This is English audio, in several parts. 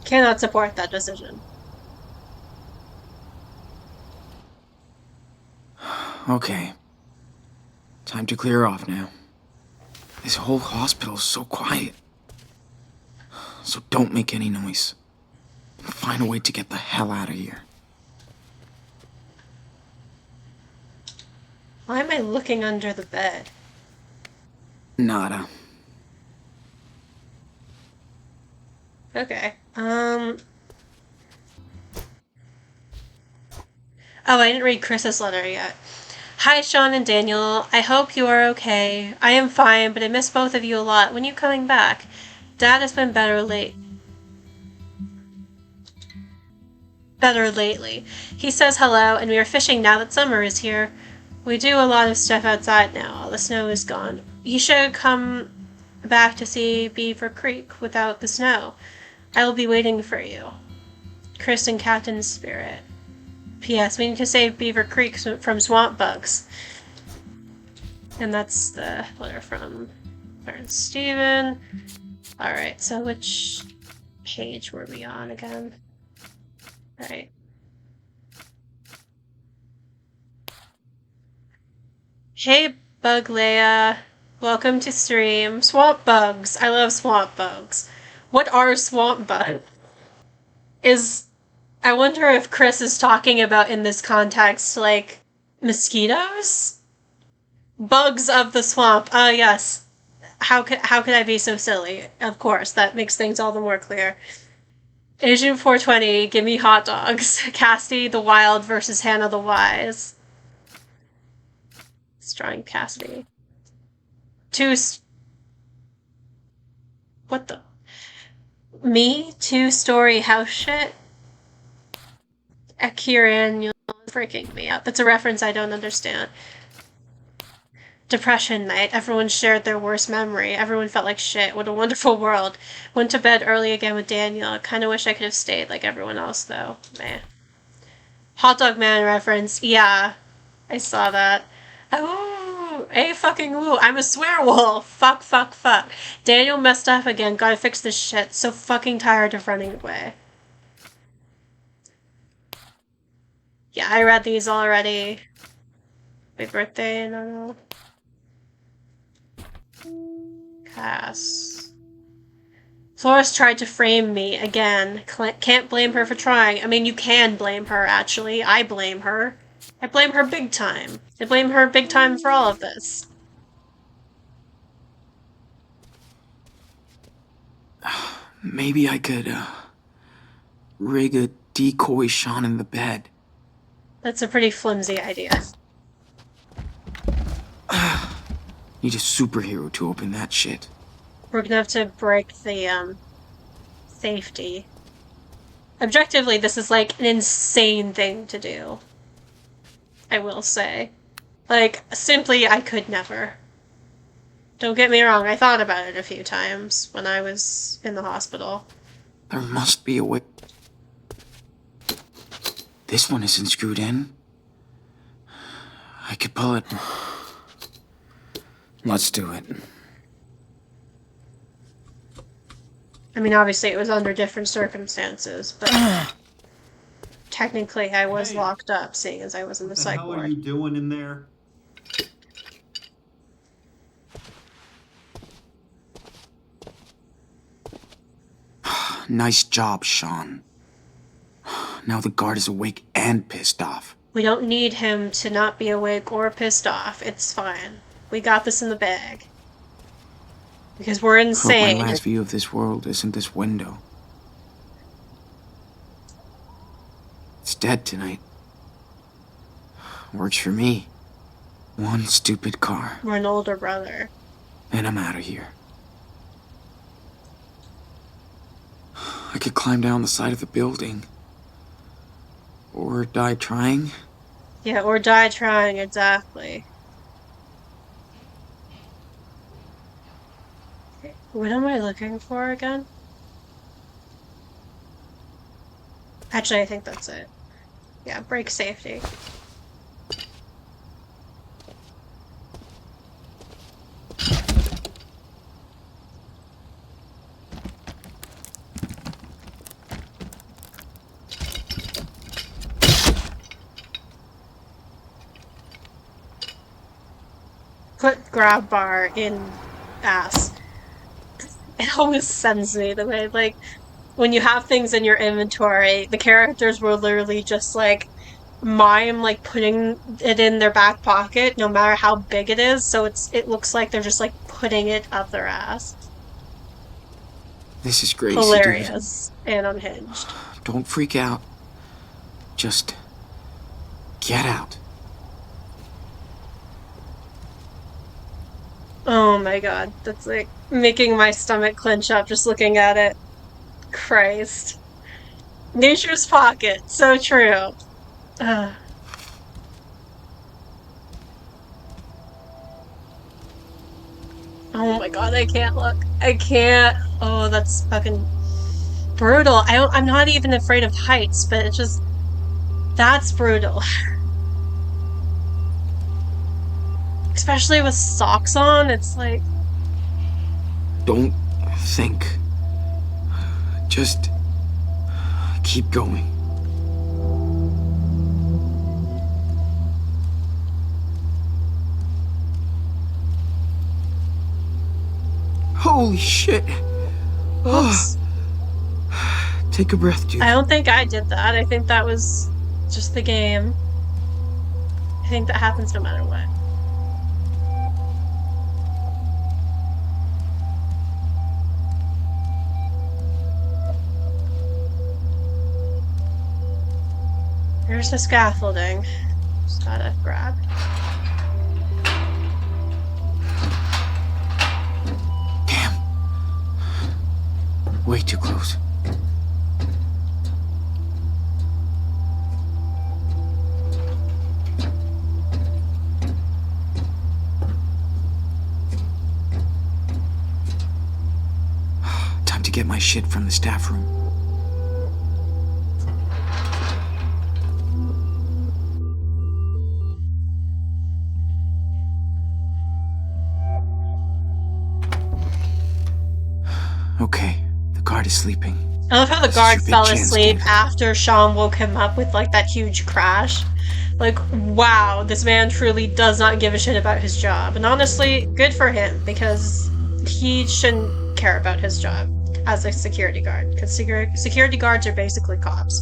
Cannot support that decision. Okay. Time to clear off now. This whole hospital is so quiet. So don't make any noise. Find a way to get the hell out of here. Why am I looking under the bed? Nada. Okay. Oh, I didn't read Chris's letter yet. Hi, Sean and Daniel. I hope you are okay. I am fine, but I miss both of you a lot. When are you coming back? Dad has been better lately. He says hello, and we are fishing now that summer is here. We do a lot of stuff outside now. All the snow is gone. You should come back to see Beaver Creek without the snow. I will be waiting for you. Chris and Captain Spirit. P.S. We need to save Beaver Creek from swamp bugs. And that's the letter from Esteban. Alright, so which page were we on again? Alright. Hey, Bug Leia. Welcome to stream. Swamp bugs. I love swamp bugs. What are swamp bugs? I wonder if Chris is talking about in this context, like, mosquitoes? Bugs of the swamp. Ah, yes. How could I be so silly? Of course, that makes things all the more clear. Asian 420, give me hot dogs. Cassidy the Wild versus Hannah the Wise. Strong Cassidy. What the? Me? Two-story house shit? Akiran, you're freaking me out. That's a reference I don't understand. Depression night. Everyone shared their worst memory. Everyone felt like shit. What a wonderful world. Went to bed early again with Daniel. Kinda wish I could have stayed like everyone else, though. Meh. Hot Dog Man reference. Yeah, I saw that. Oh, a fucking woo. I'm a swearwolf. Fuck, fuck, fuck. Daniel messed up again. Gotta fix this shit. So fucking tired of running away. Yeah, I read these already. My birthday, no. Cass. Flores tried to frame me again. Can't blame her for trying. I mean, you can blame her, actually. I blame her. I blame her big time. I blame her big time for all of this. Maybe I could, rig a decoy Sean in the bed. That's a pretty flimsy idea. Need a superhero to open that shit. We're gonna have to break the, safety. Objectively, this is like an insane thing to do. I will say. Like, simply, I could never. Don't get me wrong, I thought about it a few times when I was in the hospital. There must be a way. This one isn't screwed in. I could pull it. Let's do it. I mean, obviously it was under different circumstances, but technically I was locked up, seeing as I was in the psych What the hell are ward. you doing in there? Nice job, Sean. Now the guard is awake and pissed off. We don't need him to not be awake or pissed off. It's fine. We got this in the bag. Because we're insane. Hope my last view of this world isn't this window. It's dead tonight. Works for me. One stupid car. We're an older brother. And I'm out of here. I could climb down the side of the building. Or die trying. Yeah, or die trying, exactly. Okay, what am I looking for again? Actually, I think that's it. Yeah, brake safety. put grab bar in ass. It always sends me the way, like, when you have things in your inventory, the characters will literally just, like, mime, like, putting it in their back pocket, no matter how big it is, so it looks like they're just, like, putting it up their ass. This is Gracie, dude. Hilarious and unhinged. Don't freak out. Just get out. Oh my god, that's like making my stomach clench up just looking at it. Christ. Nature's pocket, so true. Ugh. Oh my god, I can't look. I can't. Oh, that's fucking brutal. I'm not even afraid of heights, but it's just that's brutal. Especially with socks on, it's like Don't think. Just keep going. Holy shit. oops. Take a breath, dude. I don't think I did that. I think that was just the game. I think that happens no matter what. Here's the scaffolding. Just gotta grab. Damn. Way too close. Time to get my shit from the staff room. Okay, the guard is sleeping. I love how the This is guard your big fell chance, asleep dude. after Sean woke him up with like that huge crash. Like, wow, this man truly does not give a shit about his job. And honestly, good for him because he shouldn't care about his job as a security guard because security guards are basically cops.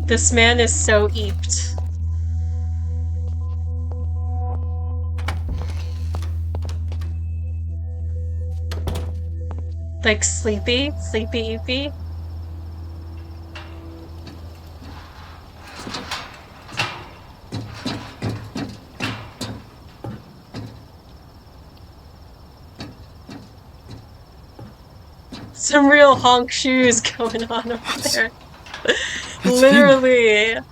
This man is so eeped. Like sleepy, eepy. Some real honk shoes going on over there. That's Literally. him.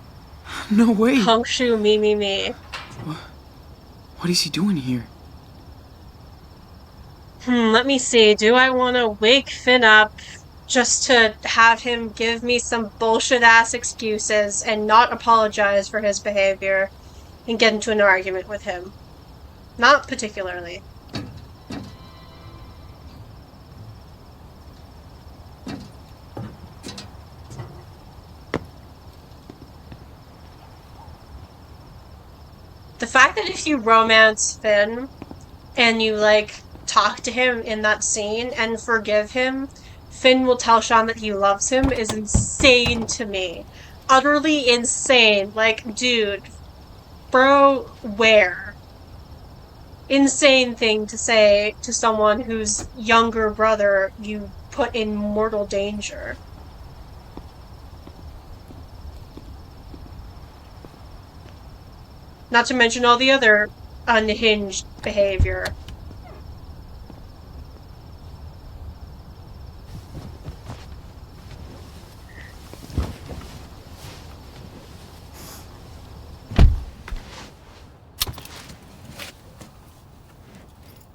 No way. Honk shoe me. What is he doing here? Let me see. Do I want to wake Finn up just to have him give me some bullshit ass excuses and not apologize for his behavior and get into an argument with him? Not particularly. The fact that if you romance Finn and you like talk to him in that scene and forgive him, Finn will tell Sean that he loves him is insane to me. Utterly insane. Like, dude, bro, where? Insane thing to say to someone whose younger brother you put in mortal danger. Not to mention all the other unhinged behavior.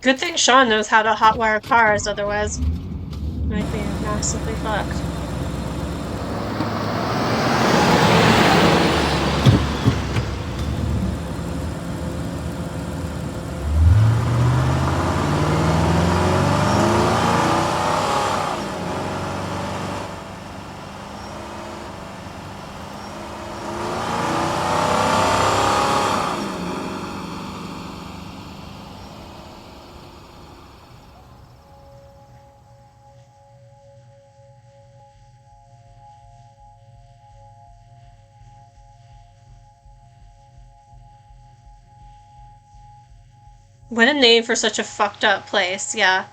Good thing Sean knows how to hotwire cars, otherwise might be massively fucked. What a name for such a fucked up place, yeah.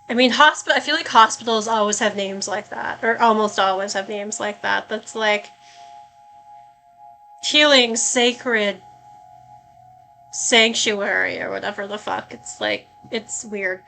I mean, hospital. I feel like hospitals always have names like that, or almost always have names like that. That's like healing, sacred, sanctuary, or whatever the fuck. It's like, it's weird.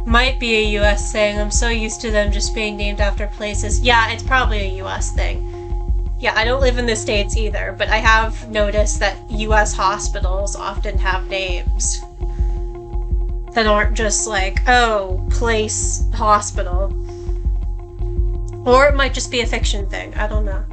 Might be a US thing. I'm so used to them just being named after places. Yeah, it's probably a US thing. Yeah, I don't live in the States either, but I have noticed that US hospitals often have names that aren't just like, oh, place, hospital. Or it might just be a fiction thing. I don't know.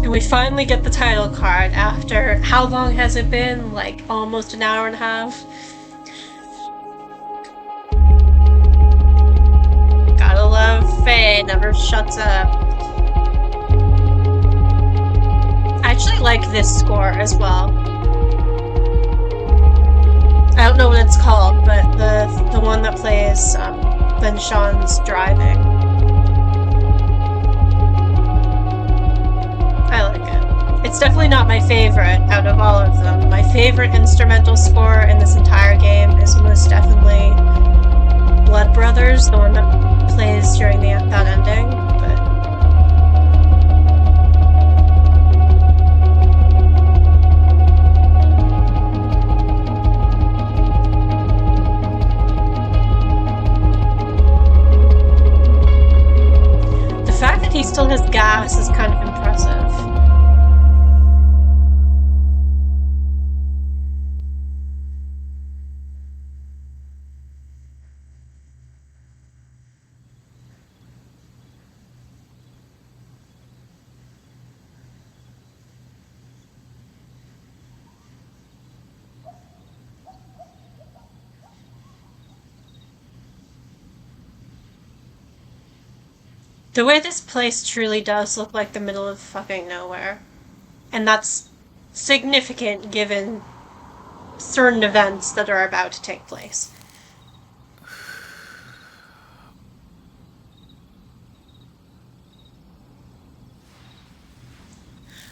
And we finally get the title card after how long has it been? Like almost an hour and a half. Gotta love Faye, never shuts up. I actually like this score as well. I don't know what it's called, but the one that plays when Sean's driving. I like it. It's definitely not my favorite out of all of them. My favorite instrumental score in this entire game is most definitely Blood Brothers, the one that plays during that ending. But the fact that he still has gas is kind of impressive. The way this place truly does look like the middle of fucking nowhere. And that's significant given certain events that are about to take place.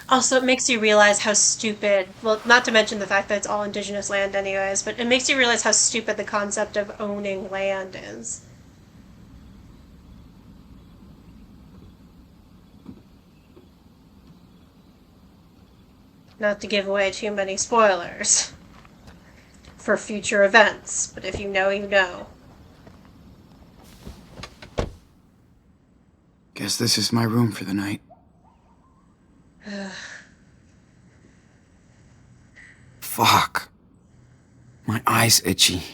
Also, it makes you realize how stupid, well, not to mention the fact that it's all indigenous land, anyways, but it makes you realize how stupid the concept of owning land is. Not to give away too many spoilers for future events, but if you know, you know. Guess this is my room for the night. Fuck. My eye's itchy.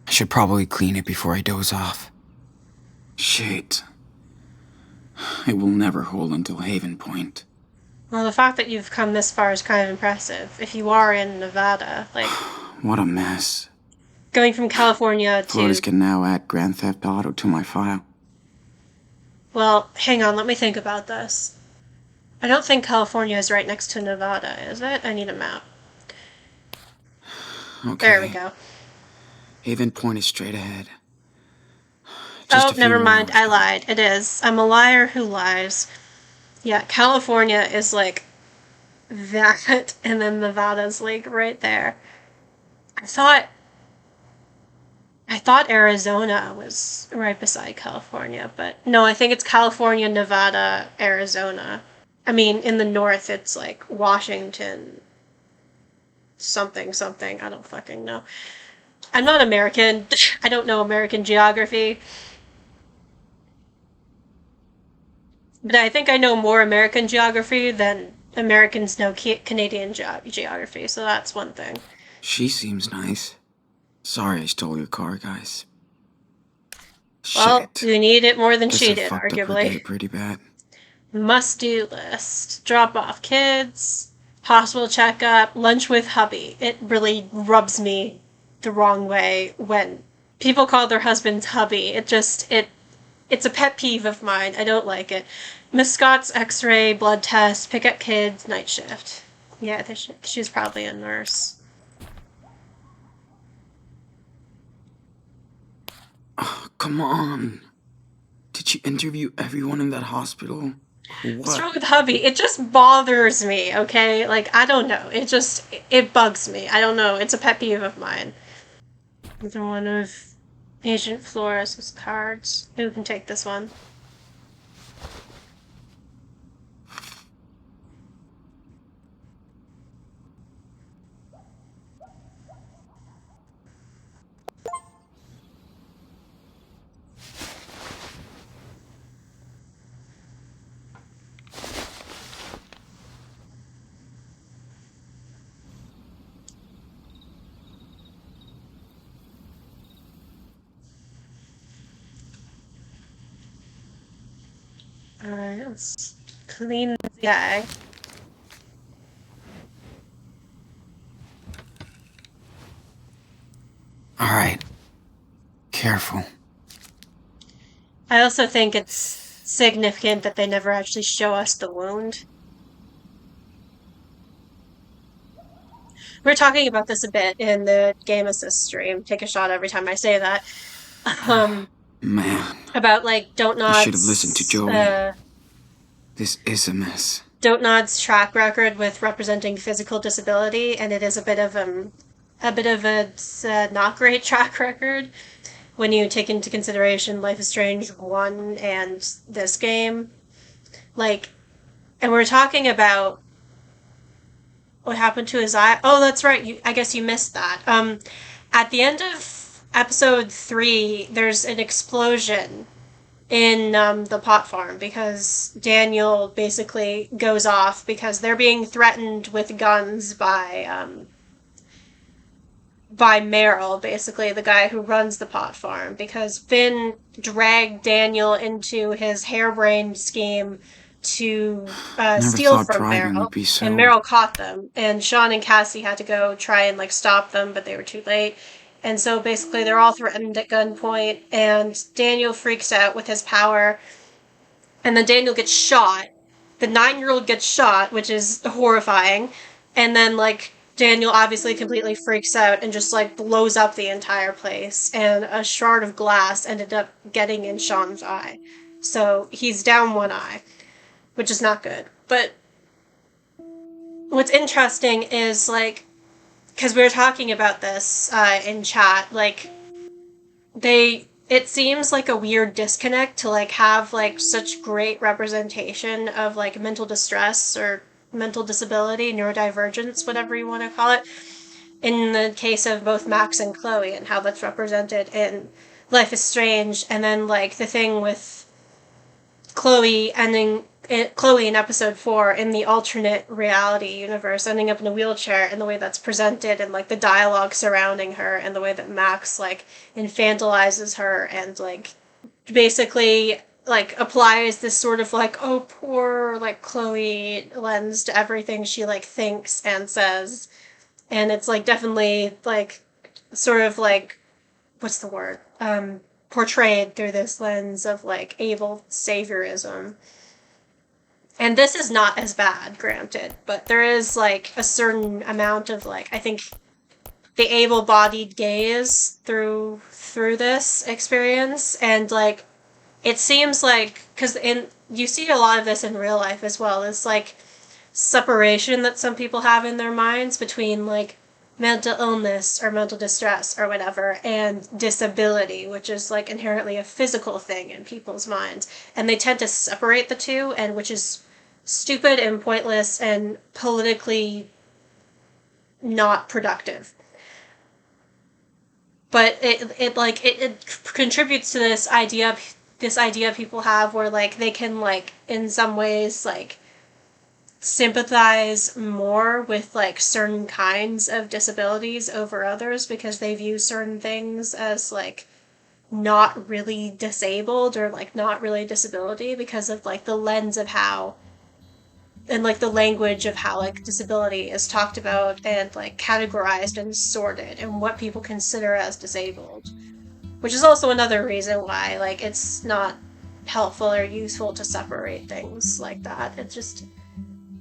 I should probably clean it before I doze off. Shit. It will never hold until Haven Point. Well, the fact that you've come this far is kind of impressive. If you are in Nevada, like, What a mess. going from California to... Flores can now add Grand Theft Auto to my file. Well, hang on, let me think about this. I don't think California is right next to Nevada, is it? I need a map. Okay. There we go. Haven Point is straight ahead. Oh, never mind, I lied. It is. I'm a liar who lies. Yeah, California is like that, and then Nevada's like right there. I thought thought Arizona was right beside California, but no, I think it's California, Nevada, Arizona. I mean, in the north, it's like Washington, something, something. I don't fucking know. I'm not American. I don't know American geography. But I think I know more American geography than Americans know Canadian geography, so that's one thing. She seems nice. Sorry I stole your car, guys. Well, Shit. you need it more than Guess she I did, fucked up her day arguably. pretty bad. Must-do list. Drop off kids, hospital checkup, lunch with hubby. It really rubs me the wrong way when people call their husbands hubby. It's a pet peeve of mine. I don't like it. Miss Scott's x-ray, blood test, pick up kids, night shift. Yeah, she's probably a nurse. Oh, come on. Did she interview everyone in that hospital? Or What's wrong what? with hubby? It just bothers me, okay? Like, I don't know. It bugs me. I don't know. It's a pet peeve of mine. Another one of Agent Flores' cards. Who can take this one? Alright, let's clean the guy. Alright. Careful. I also think it's significant that they never actually show us the wound. We were talking about this a bit in the Game Assist stream. Take a shot every time I say that. Man. About like I should have listened to Joey. uh, This is a mess. Dontnod's track record with representing physical disability, and it is a bit of a not great track record when you take into consideration Life is Strange 1 and this game. Like, and we're talking about what happened to his eye. Oh, that's right. I guess you missed that. At the end of episode 3, there's an explosion in the pot farm because Daniel basically goes off because they're being threatened with guns by Merrill, basically the guy who runs the pot farm, because Finn dragged Daniel into his harebrained scheme to Never steal thought from driving Merrill, would be and so... Merrill caught them, and Sean and Cassie had to go try and like stop them, but they were too late. And so basically they're all threatened at gunpoint, and Daniel freaks out with his power, and then Daniel gets shot. The 9-year-old gets shot, which is horrifying, and then like Daniel obviously completely freaks out and just like blows up the entire place, and a shard of glass ended up getting in Sean's eye. So he's down one eye, which is not good. But what's interesting is like, because we were talking about this in chat, like it seems like a weird disconnect to like have like such great representation of like mental distress or mental disability, neurodivergence, whatever you want to call it, in the case of both Max and Chloe and how that's represented in Life is Strange, and then like the thing with Chloe in episode 4 in the alternate reality universe ending up in a wheelchair, and the way that's presented and like the dialogue surrounding her and the way that Max like infantilizes her and like basically like applies this sort of like, oh poor like Chloe lens to everything she like thinks and says. And it's like definitely like sort of like, what's the word, portrayed through this lens of like able saviorism. And this is not as bad, granted, but there is like a certain amount of like, I think the able-bodied gaze through this experience, and like it seems like, because in you see a lot of this in real life as well, it's like separation that some people have in their minds between like mental illness or mental distress or whatever, and disability, which is like inherently a physical thing in people's minds. And they tend to separate the two, and which is stupid and pointless and politically not productive. But it contributes to this idea people have where like they can like in some ways like sympathize more with like certain kinds of disabilities over others because they view certain things as like not really disabled or like not really disability because of like the lens of how and like the language of how like disability is talked about and like categorized and sorted and what people consider as disabled, which is also another reason why like it's not helpful or useful to separate things like that.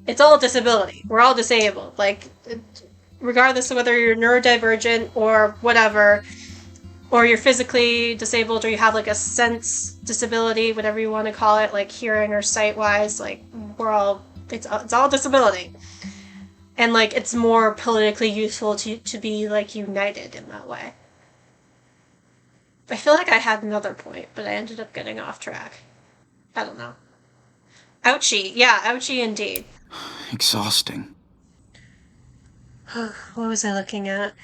It's all disability. We're all disabled. Like, regardless of whether you're neurodivergent or whatever, or you're physically disabled, or you have like a sense disability, whatever you want to call it, like hearing or sight wise, like it's all disability. And like it's more politically useful to be like united in that way. I feel like I had another point, but I ended up getting off track. I don't know. Ouchie. Yeah, ouchie indeed. Exhausting. What was I looking at?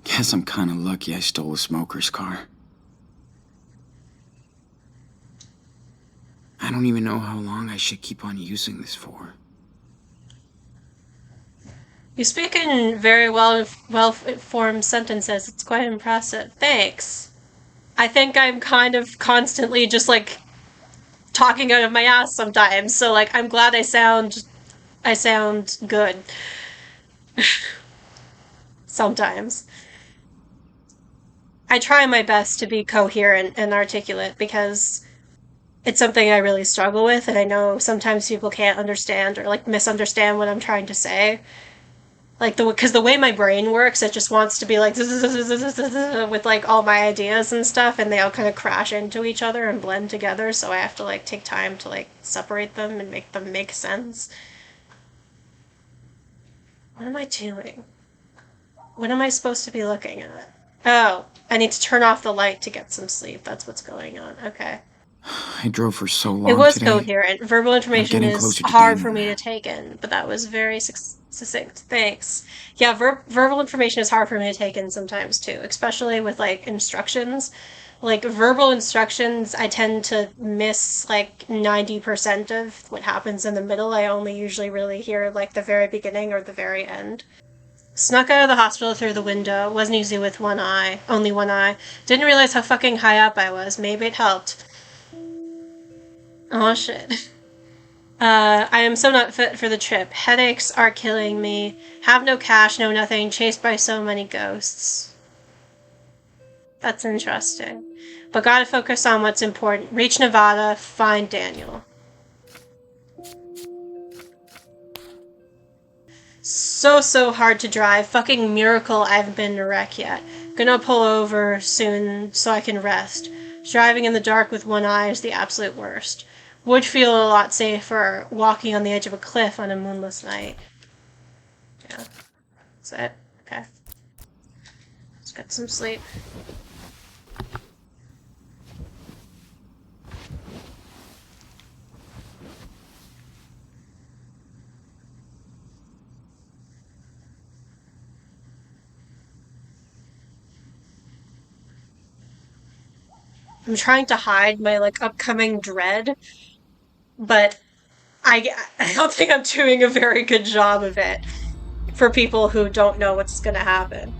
Guess I'm kinda lucky I stole a smoker's car. I don't even know how long I should keep on using this for. You speak in very well-formed sentences. It's quite impressive. Thanks. I think I'm kind of constantly just like talking out of my ass sometimes. So like I'm glad I sound good sometimes. I try my best to be coherent and articulate because it's something I really struggle with, and I know sometimes people can't understand or like misunderstand what I'm trying to say. Like because the way my brain works, it just wants to be like with like all my ideas and stuff, and they all kind of crash into each other and blend together. So I have to like take time to like separate them and make them make sense. What am I doing? What am I supposed to be looking at? Oh, I need to turn off the light to get some sleep. That's what's going on. Okay. I drove for so long It was today. coherent. Verbal information getting is closer to hard for Daniel me now. to take in, but that was very succinct. Thanks. Yeah, verbal information is hard for me to take in sometimes too, especially with like instructions. Like verbal instructions, I tend to miss like 90% of what happens in the middle. I only usually really hear like the very beginning or the very end. Snuck out of the hospital through the window. Wasn't easy with one eye. Only one eye. Didn't realize how fucking high up I was. Maybe it helped. Oh shit. I am so not fit for the trip. Headaches are killing me. Have no cash, no nothing. Chased by so many ghosts. That's interesting. But gotta focus on what's important. Reach Nevada, find Daniel. So hard to drive. Fucking miracle I haven't been in a wreck yet. Gonna pull over soon so I can rest. Driving in the dark with one eye is the absolute worst. Would feel a lot safer walking on the edge of a cliff on a moonless night. Yeah. That's it. Okay. Let's get some sleep. I'm trying to hide my like upcoming dread, but I don't think I'm doing a very good job of it for people who don't know what's gonna happen.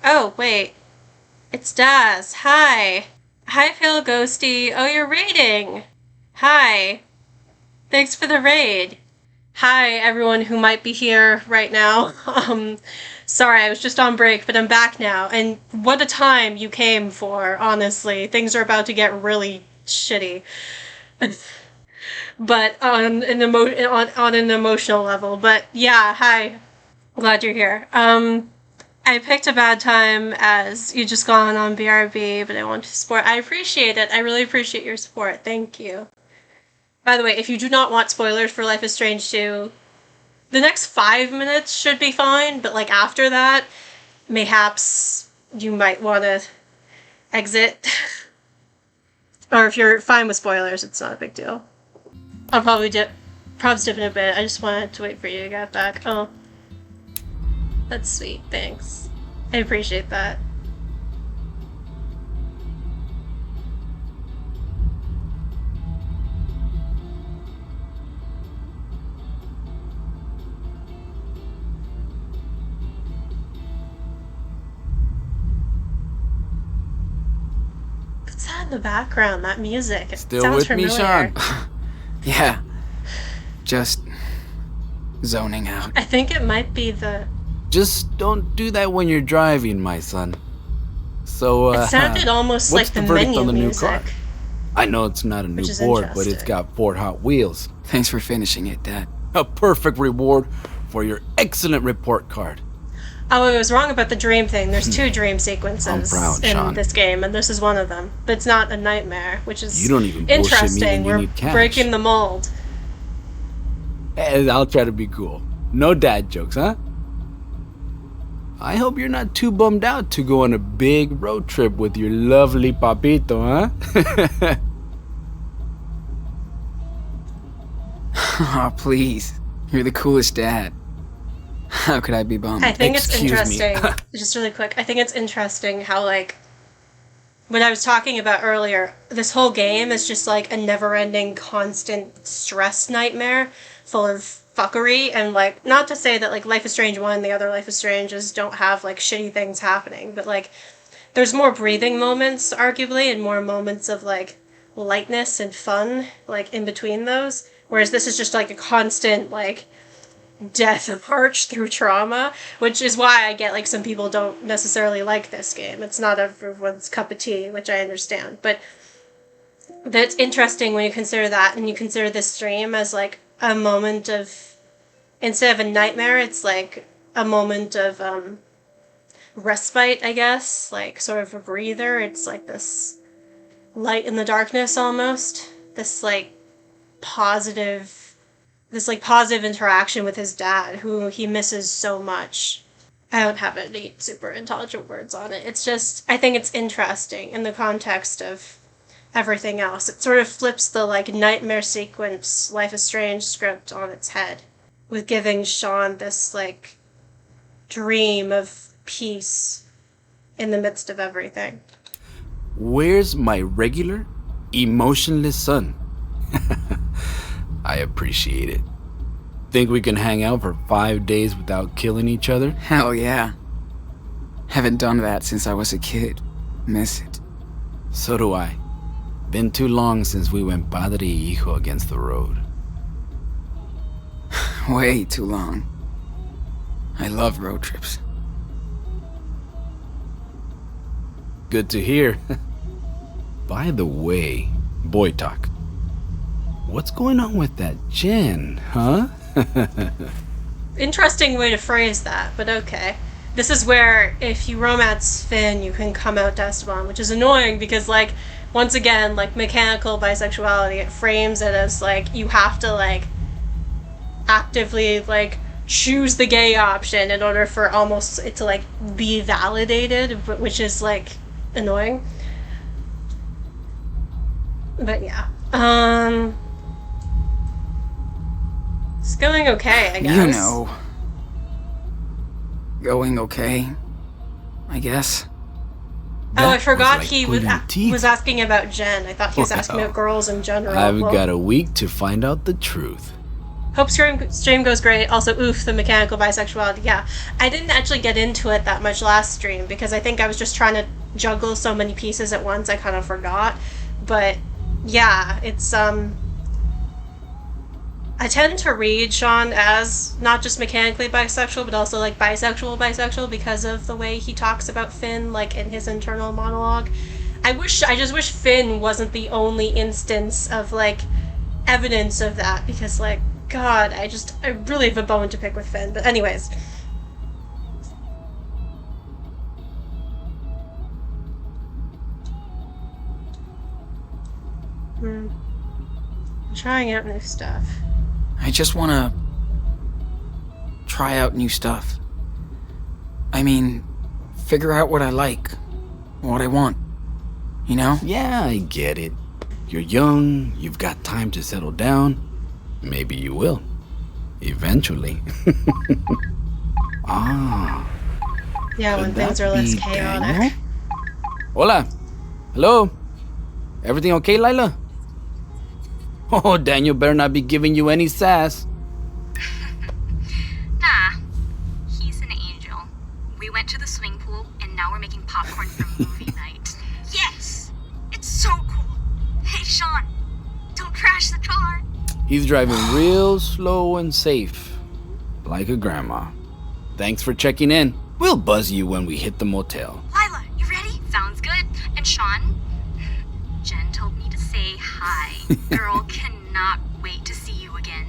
Oh, wait. It's Daz. Hi. Hi, Phil Ghosty. Oh, you're raiding. Hi. Thanks for the raid. Hi, everyone who might be here right now. Sorry, I was just on break, but I'm back now. And what a time you came for, honestly. Things are about to get really shitty. But on an emotional level. But yeah, hi. Glad you're here. I picked a bad time as you just gone on BRB, but I want to support. I appreciate it. I really appreciate your support. Thank you. By the way, if you do not want spoilers for Life is Strange 2, The next 5 minutes should be fine, but like after that, mayhaps you might want to exit. Or if you're fine with spoilers, it's not a big deal. I'll probably dip in a bit. I just wanted to wait for you to get back. Oh, that's sweet. Thanks. I appreciate that. What's that in the background? That music. It Still sounds with familiar. me, Sean? Yeah. Just zoning out. I think it might be the... Just don't do that when you're driving, my son. So, It sounded almost what's like the verdict menu on the music. new car? I know it's not a new is board, but it's interesting. got 4 Hot Wheels. Thanks for finishing it, Dad. A perfect reward for your excellent report card. Oh, I was wrong about the dream thing. There's 2 dream sequences I'm proud, in Sean. this game, and this is one of them. But it's not a nightmare, which is You don't even bullshit me interesting. when you We're need cash. breaking the mold. I'll try to be cool. No dad jokes, huh? I hope you're not too bummed out to go on a big road trip with your lovely papito, huh? Oh, please. You're the coolest dad. How could I be bummed? I think it's Excuse me. interesting. Just really quick, I think it's interesting how, like, what I was talking about earlier, this whole game is just like a never-ending, constant stress nightmare full of fuckery. And, like, not to say that, like, Life is Strange 1 and the other Life is Stranges don't have, like, shitty things happening, but, like, there's more breathing moments, arguably, and more moments of, like, lightness and fun, like, in between those. Whereas this is just, like, a constant, like, death march through trauma, which is why I get, like, some people don't necessarily like this game. It's not everyone's cup of tea, which I understand. But that's interesting when you consider that, and you consider this stream as, like, a moment of, instead of a nightmare, it's, like, a moment of, respite, I guess. Like, sort of a breather. It's, like, this light in the darkness, almost. This, like, positive interaction with his dad, who he misses so much. I don't have any super intelligent words on it. It's just, I think it's interesting in the context of everything else. It sort of flips the, like, nightmare sequence Life is Strange script on its head, with giving Sean this, like, dream of peace in the midst of everything. Where's my regular, emotionless son? I appreciate it. Think we can hang out for 5 days without killing each other? Hell yeah. Haven't done that since I was a kid. Miss it. So do I. Been too long since we went padre y hijo against the road. Way too long. I love road trips. Good to hear. By the way, boy talk. What's going on with that Jen, huh? Interesting way to phrase that, but okay. This is where, if you romance Finn, you can come out to Esteban, which is annoying because, like, once again, like, mechanical bisexuality, it frames it as, like, you have to, like, actively, like, choose the gay option in order for almost it to, like, be validated, which is, like, annoying. But yeah. It's going okay, I guess. You know. Going okay, I guess. Oh, I That forgot was like he pulling teeth. was asking about Jen. I thought he was asking Well, about girls in general. I've Well, got a week to find out the truth. hope stream goes great. Also, oof, the mechanical bisexuality. Yeah, I didn't actually get into it that much last stream because I think I was just trying to juggle so many pieces at once I kind of forgot. But yeah, it's I tend to read Sean as not just mechanically bisexual, but also, like, bisexual because of the way he talks about Finn, like, in his internal monologue. I just wish Finn wasn't the only instance of, like, evidence of that, because, like, God, I really have a bone to pick with Finn. But anyways. I'm trying out new stuff. I just wanna try out new stuff. I mean, figure out what I like, what I want, you know? Yeah, I get it. You're young, you've got time to settle down. Maybe you will. Eventually. Yeah, when Could things that are less be chaotic. Daniel? Hola. Hello. Everything okay, Lila? Oh, Daniel better not be giving you any sass. Nah, he's an angel. We went to the swimming pool, and now we're making popcorn for movie night. Yes! It's so cool! Hey, Sean, don't crash the car! He's driving real slow and safe, like a grandma. Thanks for checking in. We'll buzz you when we hit the motel. Lila, you ready? Sounds good. And Sean? Jen told me to say hi. Girl cannot wait to see you again.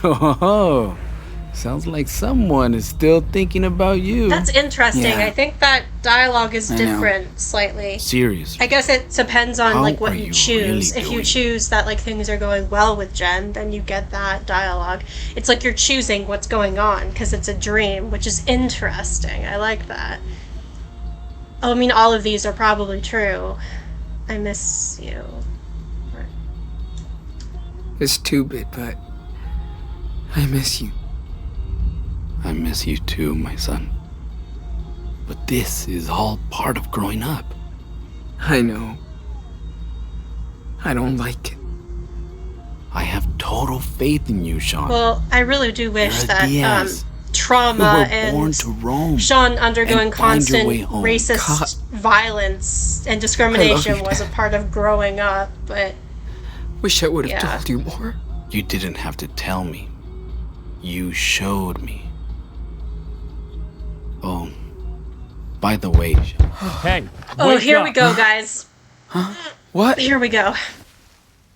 Oh, sounds like someone is still thinking about you. That's interesting. Yeah. I think that dialogue is I know. different slightly. Seriously. I guess it depends on How like what are you you choose. really If you doing? choose that like things are going well with Jen, then you get that dialogue. It's like you're choosing what's going on because it's a dream, which is interesting. I like that. I mean, all of these are probably true. I miss you. It's stupid, but I miss you. I miss you too, my son. But this is all part of growing up. I know. I don't like it. I have total faith in you, Sean. Well, I really do wish You're a that Diaz. trauma You were born and to roam. Sean undergoing and find your constant way home. racist violence and discrimination you, was a Dad. part of growing up, but Wish I would have Yeah. told you more. You didn't have to tell me. You showed me. Oh, by the way, Sean, Hey, oh, wake here up. we go, guys. What? Here we go.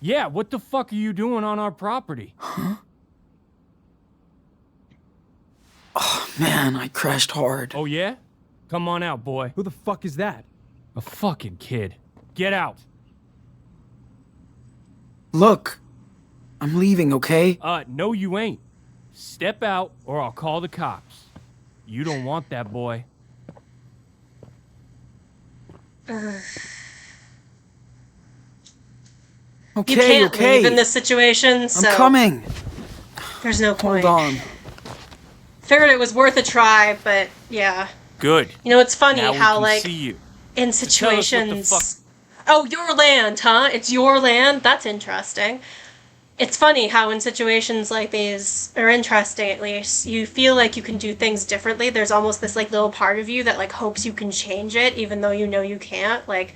Yeah, what the fuck are you doing on our property? Man, I crashed hard. Oh yeah? Come on out, boy. Who the fuck is that? A fucking kid. Get out. Look, I'm leaving, okay? No you ain't. Step out or I'll call the cops. You don't want that boy. You Okay, can't okay. leave in this situation, so I'm coming. there's no point. Hold on. Figured it was worth a try, but yeah. Good. You know, it's funny Now we how can like see you. in Tell us what the situations. Oh, your land, huh? It's your land? That's interesting. It's funny how in situations like these, or interesting at least, you feel like you can do things differently. There's almost this like little part of you that like hopes you can change it, even though you know you can't. Like,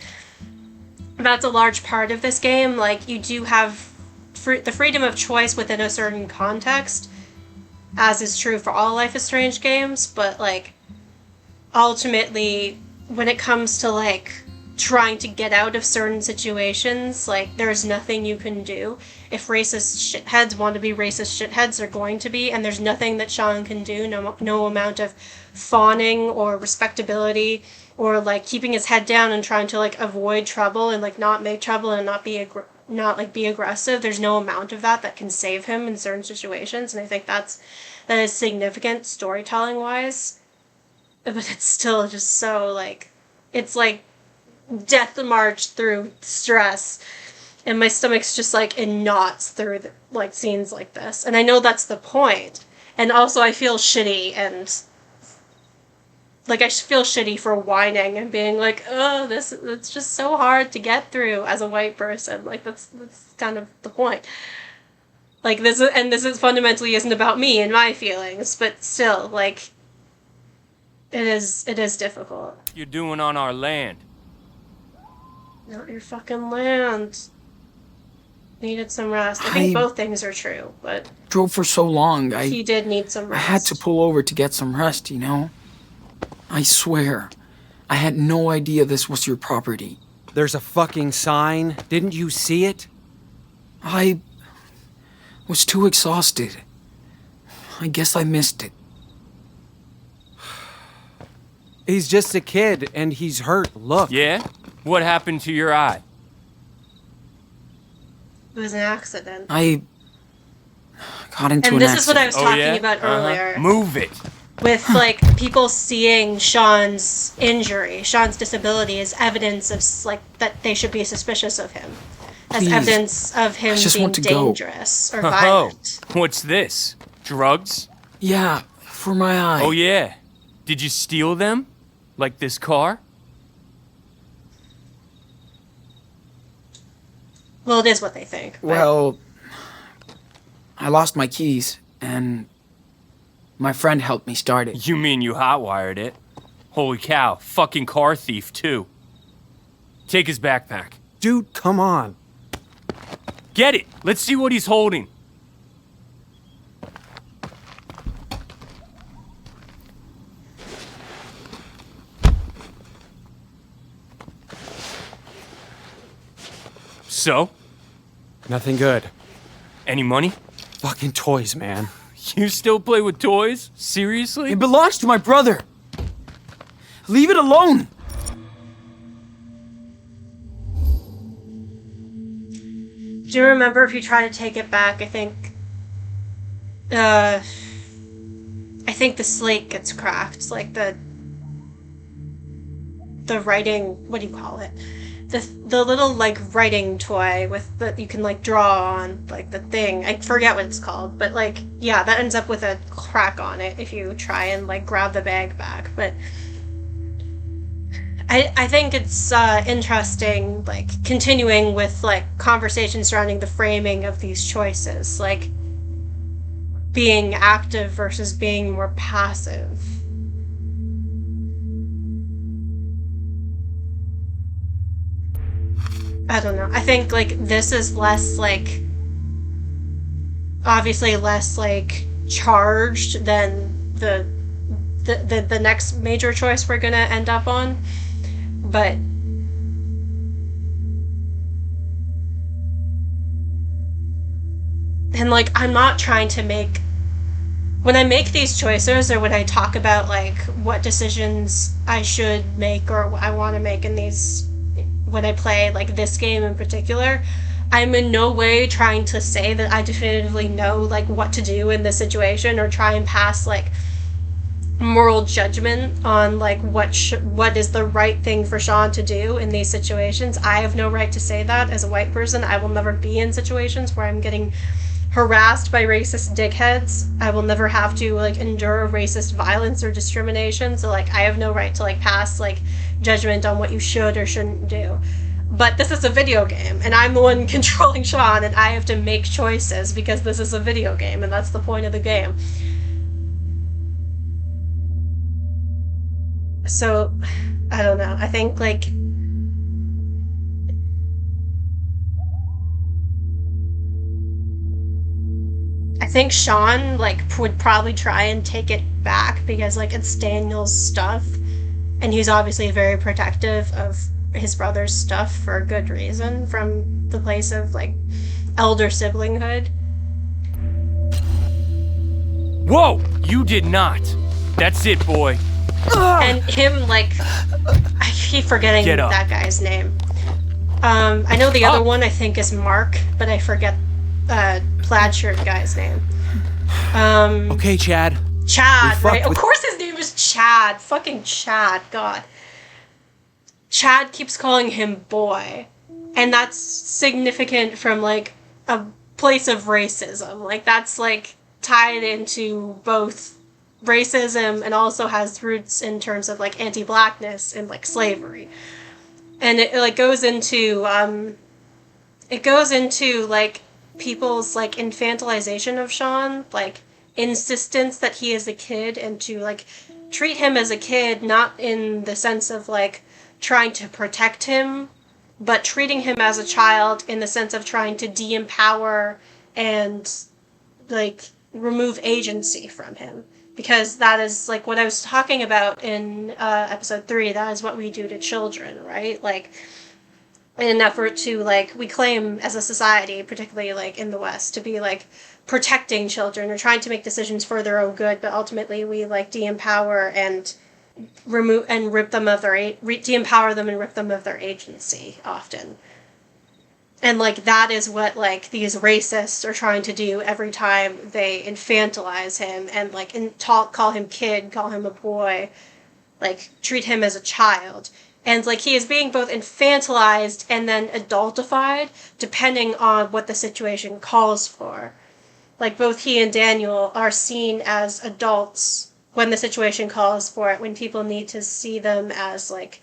that's a large part of this game. Like, you do have the freedom of choice within a certain context, as is true for all Life is Strange games, but like, ultimately, when it comes to like trying to get out of certain situations, like there's nothing you can do. If racist shitheads want to be racist shitheads, they're going to be, and there's nothing that Sean can do. No amount of fawning or respectability or like keeping his head down and trying to like avoid trouble and like not make trouble and not be aggressive. There's no amount of that can save him in certain situations, and I think that is significant storytelling wise. But it's still just so like, it's like death march through stress, and my stomach's just like in knots through like scenes like this, and I know that's the point. And also I feel shitty, and like I feel shitty for whining and being like, oh, it's just so hard to get through as a white person. Like that's kind of the point. Like this is fundamentally isn't about me and my feelings, but still like it is difficult. You're doing on our land. Not your fucking land. Needed some rest. I think I- both things are true, but Drove for so long, he I did need some rest. had to pull over to get some rest, you know? I swear, I had no idea this was your property. There's a fucking sign. Didn't you see it? I was too exhausted. I guess I missed it. He's just a kid, and he's hurt. Look. Yeah? What happened to your eye? It was an accident. I got into And an this is what I accident. was talking about earlier. Move it. With like people seeing Sean's injury, Sean's disability as evidence of like that they should be suspicious of him, as Please. evidence of him just being want to go. dangerous or Oh, violent. what's this? Drugs? Yeah, for my eye. Oh yeah. Did you steal them? Like this car? Well, it is what they think. But Well, I lost my keys, and my friend helped me start it. You mean you hotwired it? Holy cow, fucking car thief too. Take his backpack. Dude, come on. Get it! Let's see what he's holding. So? Nothing good. Any money? Fucking toys, man. You still play with toys? Seriously? It belongs to my brother. Leave it alone. do you remember if you try to take it back? I think the slate gets cracked, like the writing. What do you call it? The little like writing toy with that you can like draw on, like the thing. I forget what it's called, but like yeah, that ends up with a crack on it if you try and like grab the bag back. But I think it's interesting, like continuing with like conversation surrounding the framing of these choices, like being active versus being more passive. I don't know. I think like this is less like obviously less like charged than the next major choice we're gonna end up on, but and like I'm not trying to make when I make these choices or when I talk about like what decisions I should make or I want to make in these when I play like this game in particular, I'm in no way trying to say that I definitively know like what to do in this situation or try and pass like moral judgment on like what is the right thing for Sean to do in these situations. I have no right to say that as a white person. I will never be in situations where I'm getting harassed by racist dickheads. I will never have to like endure racist violence or discrimination, so like I have no right to like pass like judgment on what you should or shouldn't do. But this is a video game and I'm the one controlling Sean and I have to make choices because this is a video game and that's the point of the game. So I don't know. I think like I think Sean like would probably try and take it back because like it's Daniel's stuff and he's obviously very protective of his brother's stuff for a good reason from the place of like elder siblinghood. Whoa! You did not. That's it, boy. And him like I keep forgetting that guy's name. I know the other one I think is Mark, but I forget plaid shirt guy's name. Okay, Chad. Chad, right? Of course his name is Chad. Fucking Chad, God. Chad keeps calling him boy. And that's significant from like a place of racism. Like that's like tied into both racism and also has roots in terms of like anti-blackness and like slavery. And it like goes into like people's like infantilization of Sean, like insistence that he is a kid and to like treat him as a kid, not in the sense of like trying to protect him, but treating him as a child in the sense of trying to de-empower and like remove agency from him. Because that is like what I was talking about in episode 3, that is what we do to children, right? Like in an effort to like we claim as a society, particularly like in the West, to be like protecting children or trying to make decisions for their own good, but ultimately we like de-empower and remove and rip them of their de-empower them and rip them of their agency often. And, like, that is what, like, these racists are trying to do every time they infantilize him and, like, call him kid, call him a boy, like, treat him as a child. And, like, he is being both infantilized and then adultified, depending on what the situation calls for. Like, both he and Daniel are seen as adults when the situation calls for it, when people need to see them as, like,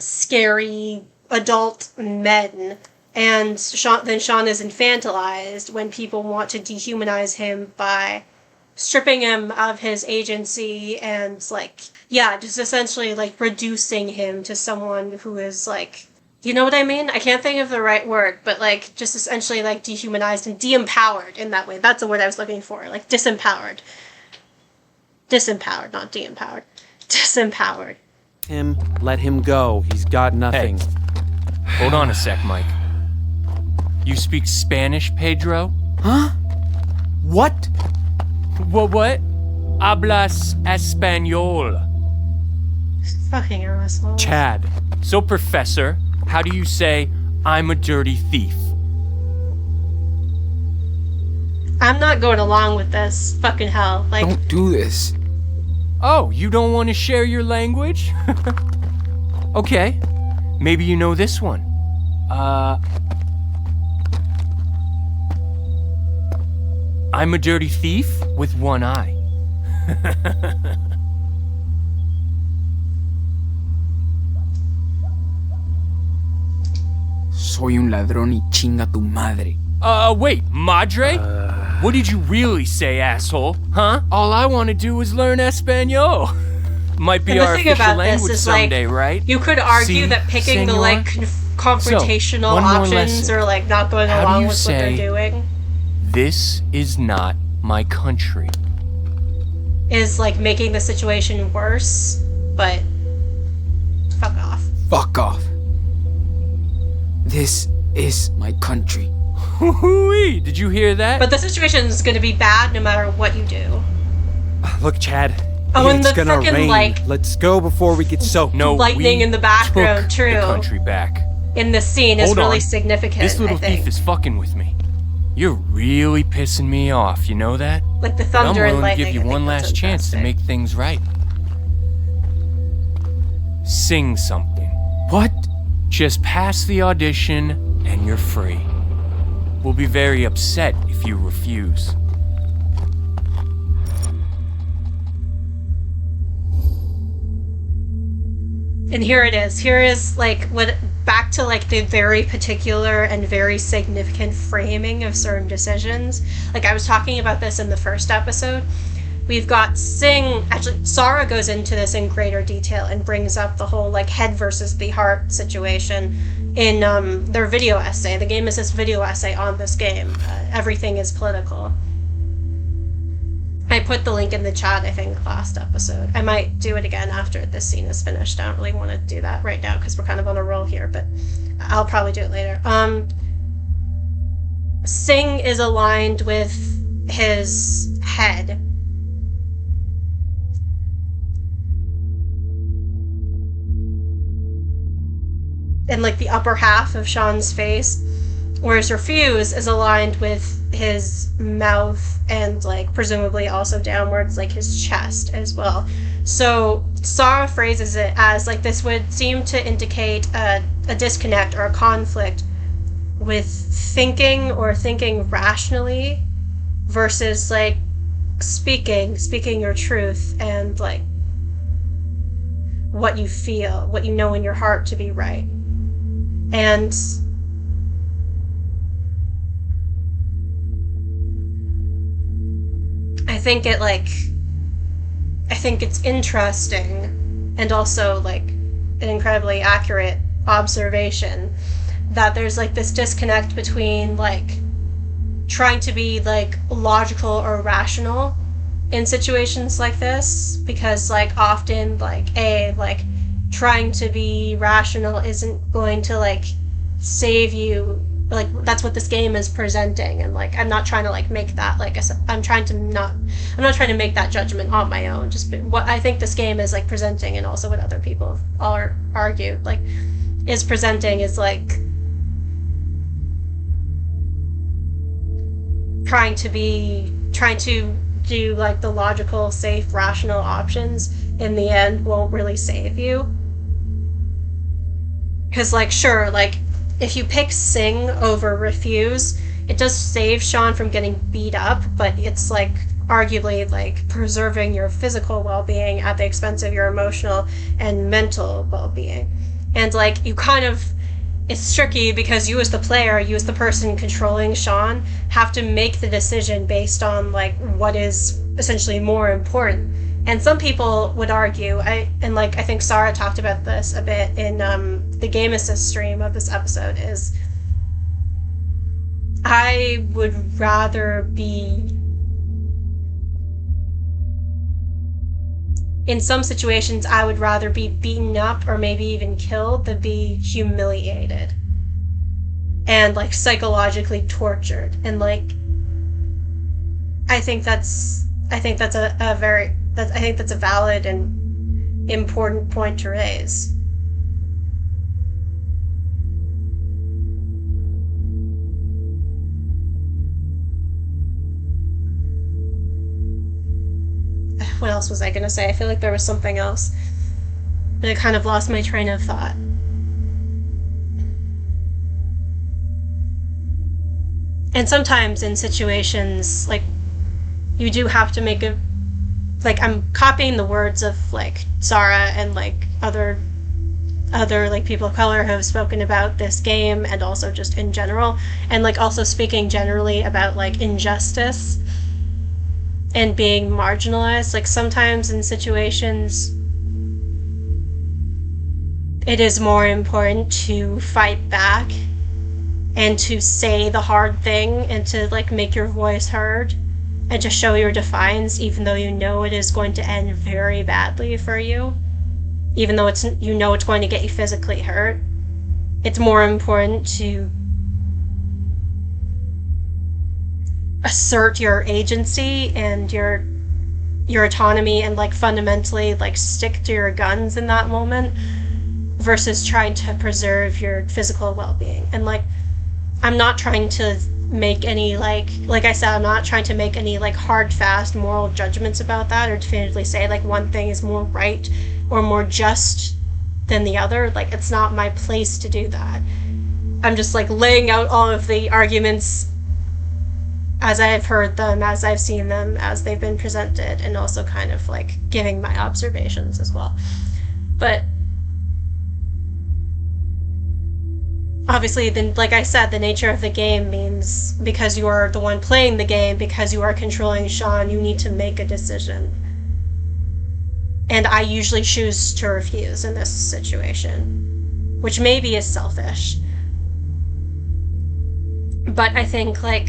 scary adult men. And then Sean is infantilized when people want to dehumanize him by stripping him of his agency and, like, yeah, just essentially, like, reducing him to someone who is, like, you know what I mean? I can't think of the right word, but, like, just essentially, like, dehumanized and de-empowered in that way. That's the word I was looking for. Like, disempowered. Disempowered, not de-empowered. Disempowered. Let him go. He's got nothing. Hey, hold on a sec, Mike. You speak Spanish, Pedro? Huh? What? What? Hablas español. Fucking asshole. Chad. So, Professor, how do you say, I'm a dirty thief? I'm not going along with this. Fucking hell. Like, Don't do this. Oh, you don't want to share your language? Okay. Maybe you know this one. I'm a dirty thief with one eye. Soy un ladrón y chinga tu madre. Wait, madre? What did you really say, asshole? Huh? All I want to do is learn Espanol. Might be and the our thing official about this language is, someday, like, right? you could argue Si, that picking the, senor? like, confrontational one more options lesson. or, like, not going How do along you with what they're say- doing This is not my country. is, like, making the situation worse, but fuck off. Fuck off. This is my country. Hoo-wee, did you hear that? But the situation is going to be bad no matter what you do. Look, Chad. Oh, and it's the gonna frickin', rain. like- Let's go before we get soaked. No, lightning we in the background, took true. the country back. In this scene is Hold really on. significant, This little I think. thief is fucking with me. You're really pissing me off, you know that? Like the But I'm thunder and willing to lightning. give you I think one that's last chance to fantastic. make things right. Sing something. What? Just pass the audition and you're free. We'll be very upset if you refuse. And here it is. Here is, like, what back to, like, the very particular and very significant framing of certain decisions. Like, I was talking about this in the first episode. We've got Sing. Actually, Sarah goes into this in greater detail and brings up the whole, like, head versus the heart situation in their video essay. The game is this video essay on this game. Everything is political. I put the link in the chat, I think, last episode. I might do it again after this scene is finished. I don't really want to do that right now because we're kind of on a roll here, but I'll probably do it later. Sing is aligned with his head. And, like, the upper half of Sean's face, whereas Refuse is aligned with his mouth and, like, presumably also downwards, like, his chest as well. So Sarah phrases it as, like, this would seem to indicate a disconnect or a conflict with thinking rationally versus, like, speaking your truth and, like, what you feel, what you know in your heart to be right. And I think it's interesting and also, like, an incredibly accurate observation that there's, like, this disconnect between, like, trying to be, like, logical or rational in situations like this, because, like, often, like, trying to be rational isn't going to, like, save you. Like, that's what this game is presenting, and, like, I'm not trying to, like, make that, like, I'm not trying to make that judgment on my own. Just what I think this game is, like, presenting, and also what other people are argued, like, is presenting is, like, trying to do like the logical, safe, rational options in the end won't really save you. Because, like, sure, like, if you pick sing over refuse, it does save Sean from getting beat up, but it's, like, arguably, like, preserving your physical well-being at the expense of your emotional and mental well-being. And, like, you kind of... It's tricky because you as the player, you as the person controlling Sean, have to make the decision based on, like, what is essentially more important. And some people would argue, I think Sarah talked about this a bit in the Game Assist stream of this episode, is I would rather be... In some situations, I would rather be beaten up or maybe even killed than be humiliated and, like, psychologically tortured. And, like, I think that's a valid and important point to raise. What else was I gonna say? I feel like there was something else, but I kind of lost my train of thought. And sometimes in situations, like, you do have to make a... Like, I'm copying the words of, like, Sarah and, like, other like, people of color who have spoken about this game and also just in general, and, like, also speaking generally about, like, injustice and being marginalized. Like, sometimes in situations, it is more important to fight back and to say the hard thing and to, like, make your voice heard and to show your defiance, even though you know it is going to end very badly for you, even though it's going to get you physically hurt. It's more important to assert your agency and your autonomy and, like, fundamentally, like, stick to your guns in that moment versus trying to preserve your physical well-being. And, like, I'm not trying to make any, like I said, I'm not trying to make any, like, hard, fast moral judgments about that or definitively say, like, one thing is more right or more just than the other. Like, it's not my place to do that. I'm just, like, laying out all of the arguments as I've heard them, as I've seen them, as they've been presented, and also kind of, like, giving my observations as well. But obviously, then, like I said, the nature of the game means because you are the one playing the game, because you are controlling Sean, you need to make a decision. And I usually choose to refuse in this situation, which maybe is selfish. But I think, like,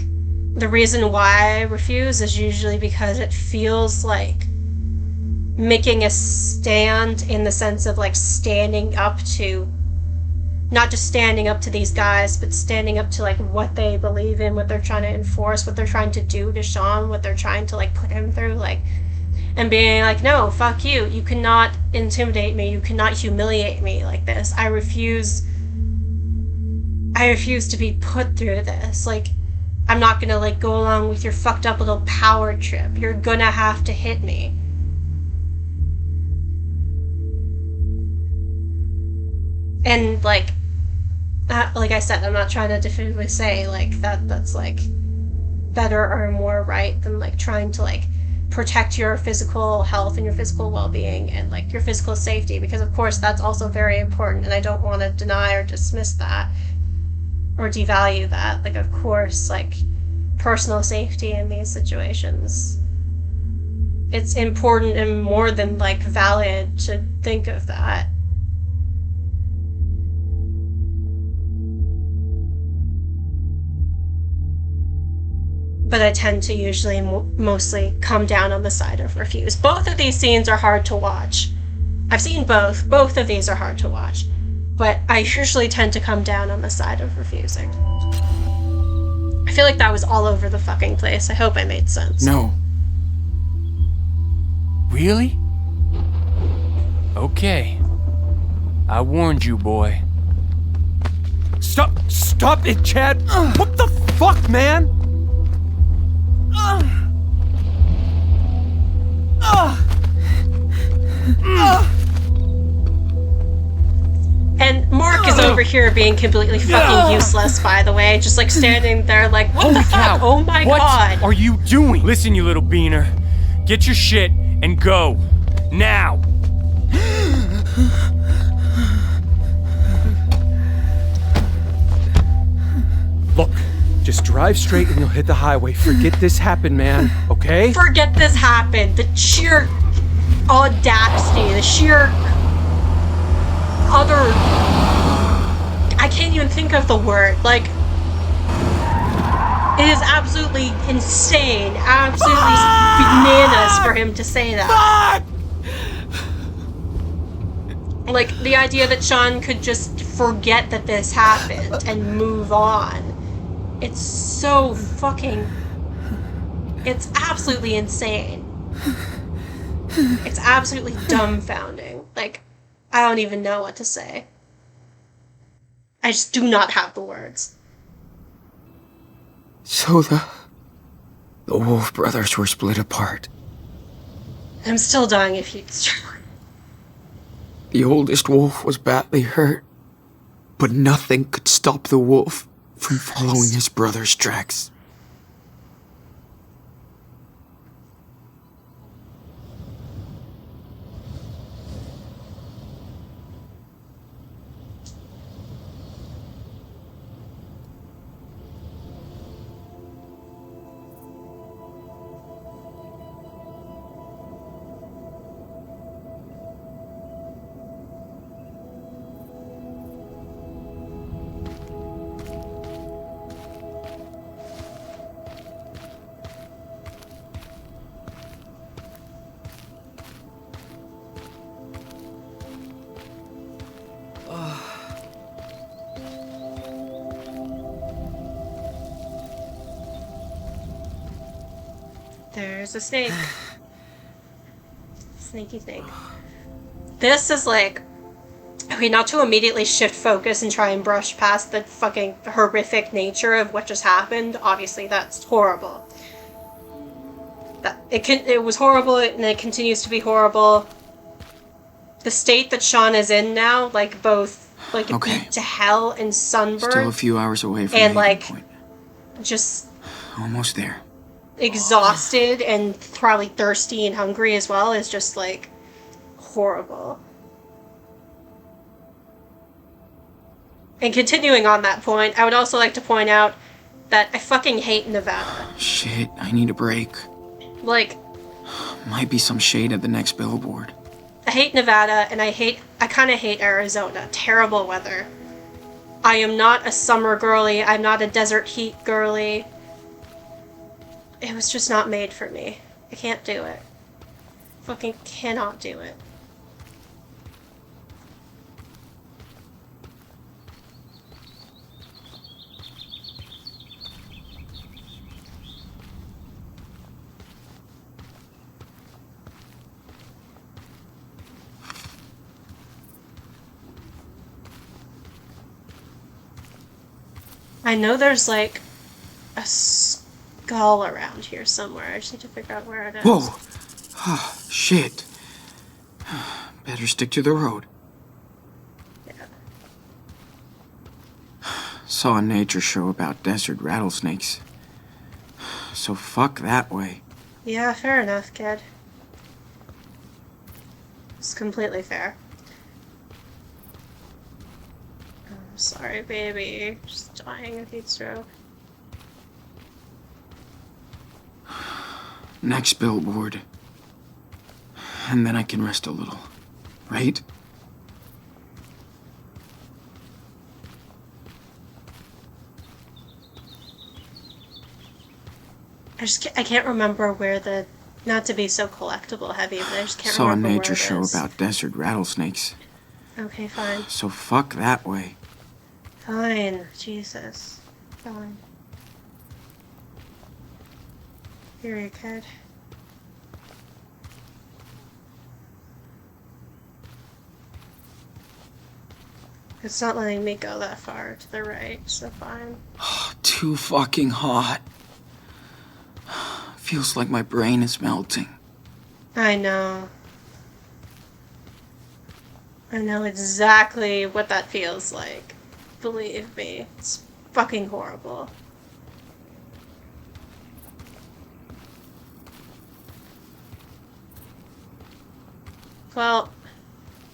the reason why I refuse is usually because it feels like making a stand in the sense of, like, standing up to, not just standing up to these guys, but standing up to, like, what they believe in, what they're trying to enforce, what they're trying to do to Sean, what they're trying to, like, put him through, like, and being like, no, fuck you. You cannot intimidate me. You cannot humiliate me like this. I refuse to be put through this. Like, I'm not gonna, like, go along with your fucked up little power trip. You're gonna have to hit me. And, like I said, I'm not trying to definitively say, like, that's, like, better or more right than, like, trying to, like, protect your physical health and your physical well-being and, like, your physical safety, because, of course, that's also very important, and I don't want to deny or dismiss that or devalue that. Like, of course, like, personal safety in these situations, it's important and more than, like, valid to think of that. But I tend to usually mostly come down on the side of refuse. Both of these scenes are hard to watch. I've seen both. Both of these are hard to watch. But I usually tend to come down on the side of refusing. I feel like that was all over the fucking place. I hope I made sense. No. Really? Okay. I warned you, boy. Stop it, Chad! What the fuck, man? And Mark is over here being completely fucking useless, by the way. Just like standing there like, what the fuck? Oh my god. What are you doing? Listen, you little beaner. Get your shit and go. Now. Look, just drive straight and you'll hit the highway. Forget this happened, man, okay? Forget this happened. The sheer audacity, the sheer utter... I can't even think of the word. Like, it is absolutely insane, absolutely bananas for him to say that. Like, the idea that Sean could just forget that this happened and move on. It's so fucking... It's absolutely insane. It's absolutely dumbfounding. Like, I don't even know what to say. I just do not have the words. So the Wolf brothers were split apart. I'm still dying of heat stroke. The oldest wolf was badly hurt, but nothing could stop the wolf from following his brother's tracks. There's a snake. Snaky snake. This is like... Okay, not to immediately shift focus and try and brush past the fucking horrific nature of what just happened. Obviously, that's horrible. It was horrible, and it continues to be horrible. The state that Sean is in now, like both like beat to hell and sunburn. Still a few hours away from and the like point. Just Almost there. Exhausted and probably thirsty and hungry as well is just like horrible. And continuing on that point, I would also like to point out that I fucking hate Nevada. Shit, I need a break. Like, might be some shade at the next billboard. I hate Nevada, and I kind of hate Arizona. Terrible weather. I am not a summer girly. I'm not a desert heat girly. It was just not made for me. I can't do it. Fucking cannot do it. I know there's like a skull around here somewhere. I just need to figure out where it is. Whoa! Oh, shit. Better stick to the road. Yeah. Saw a nature show about desert rattlesnakes. So fuck that way. Yeah, fair enough, kid. It's completely fair. I'm sorry, baby. Just dying of heat stroke. Next billboard. And then I can rest a little. Right? I can't remember where the... Not to be so collectible heavy, but I just can't Saw a remember where nature it show is. about desert rattlesnakes. Okay, fine. So fuck that way. Fine. Jesus. Fine. Here you kid. It's not letting me go that far to the right, so fine. Too fucking hot. Feels like my brain is melting. I know. I know exactly what that feels like. Believe me. It's fucking horrible. Well,